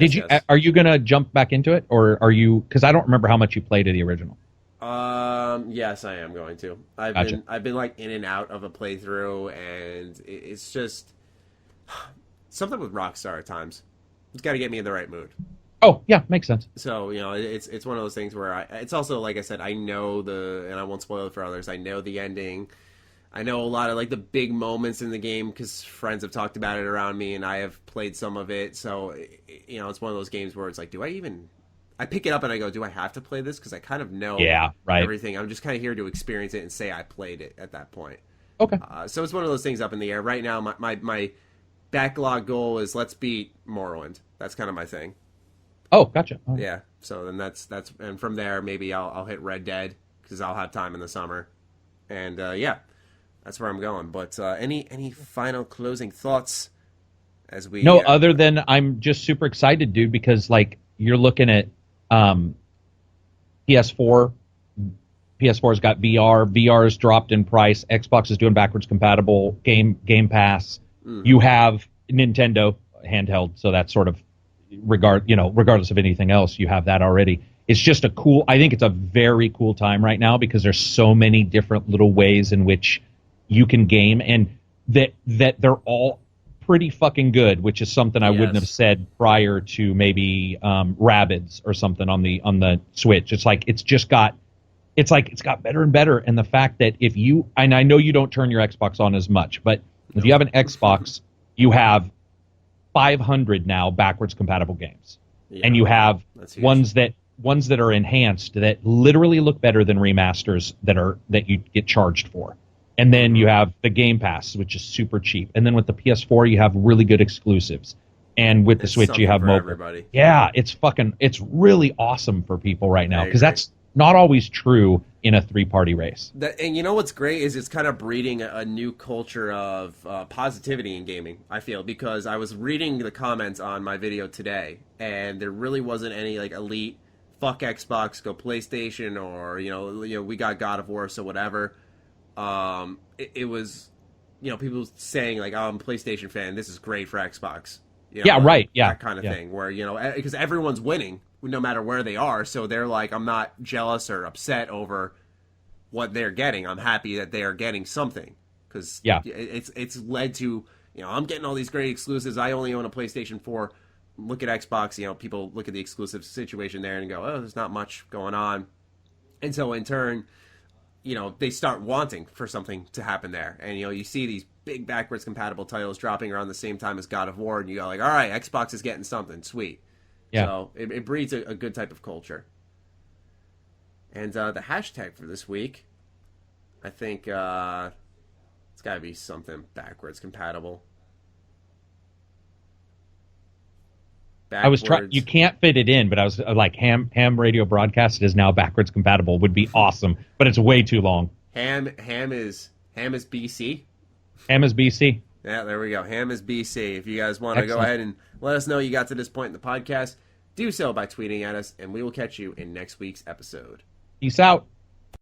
S2: Are you going to jump back into it, or are you? Because I don't remember how much you played of the original.
S1: Yes, I am going to. I've been like in and out of a playthrough, and it's just something with Rockstar at times. It's got to get me in the right mood.
S2: Oh yeah, makes sense.
S1: So it's one of those things where it's also, like I said, I know and I won't spoil it for others. I know the ending. I know a lot of like the big moments in the game because friends have talked about it around me, and I have played some of it. So it's one of those games where it's like, I pick it up and I go, do I have to play this? Because I kind of know everything. I'm just kind of here to experience it and say I played it at that point.
S2: Okay.
S1: So it's one of those things up in the air. Right now, my backlog goal is let's beat Morrowind. That's kind of my thing.
S2: Oh, gotcha. Oh.
S1: Yeah. So then that's and from there maybe I'll hit Red Dead because I'll have time in the summer, and that's where I'm going. But any final closing thoughts as we?
S2: No, other than I'm just super excited, dude, because like you're looking at PS4. PS4's got VR. VR's dropped in price. Xbox is doing backwards compatible Game Pass. Mm. You have Nintendo handheld, so that's sort of regardless of anything else, you have that already. It's just I think it's a very cool time right now because there's so many different little ways in which you can game, and that they're all pretty fucking good, which is something I wouldn't have said prior to maybe Rabbids or something on the Switch. It's like it's got better and better, and the fact that and I know you don't turn your Xbox on as much, but if you have an Xbox, you have 500 now backwards compatible games, and you have ones that are enhanced that literally look better than remasters that you get charged for. And then you have the Game Pass, which is super cheap. And then with the PS4, you have really good exclusives. And with the Switch, you have mobile.
S1: Everybody.
S2: Yeah, it's really awesome for people right now because that's not always true in a three-party race.
S1: And you know what's great is it's kind of breeding a new culture of positivity in gaming, I feel, because I was reading the comments on my video today, and there really wasn't any like elite fuck Xbox, go PlayStation, or we got God of War, so whatever. It was, people saying like, oh, I'm a PlayStation fan, this is great for Xbox.
S2: That
S1: kind of thing where, because everyone's winning no matter where they are. So they're like, I'm not jealous or upset over what they're getting. I'm happy that they are getting something because it's led to, I'm getting all these great exclusives. I only own a PlayStation 4. Look at Xbox, people look at the exclusive situation there and go, oh, there's not much going on. And so in turn, they start wanting for something to happen there. And, you see these big backwards compatible titles dropping around the same time as God of War, and you go like, all right, Xbox is getting something, sweet. Yeah. So it breeds a good type of culture. And the hashtag for this week, I think it's got to be something backwards compatible.
S2: I was trying. You can't fit it in, but I was like, H.A.M Radio Broadcast is now backwards compatible. Would be awesome, but it's way too long.
S1: Ham is BC.
S2: Ham is BC.
S1: Yeah, there we go. Ham is BC. If you guys want to go ahead and let us know you got to this point in the podcast, do so by tweeting at us, and we will catch you in next week's episode.
S2: Peace out.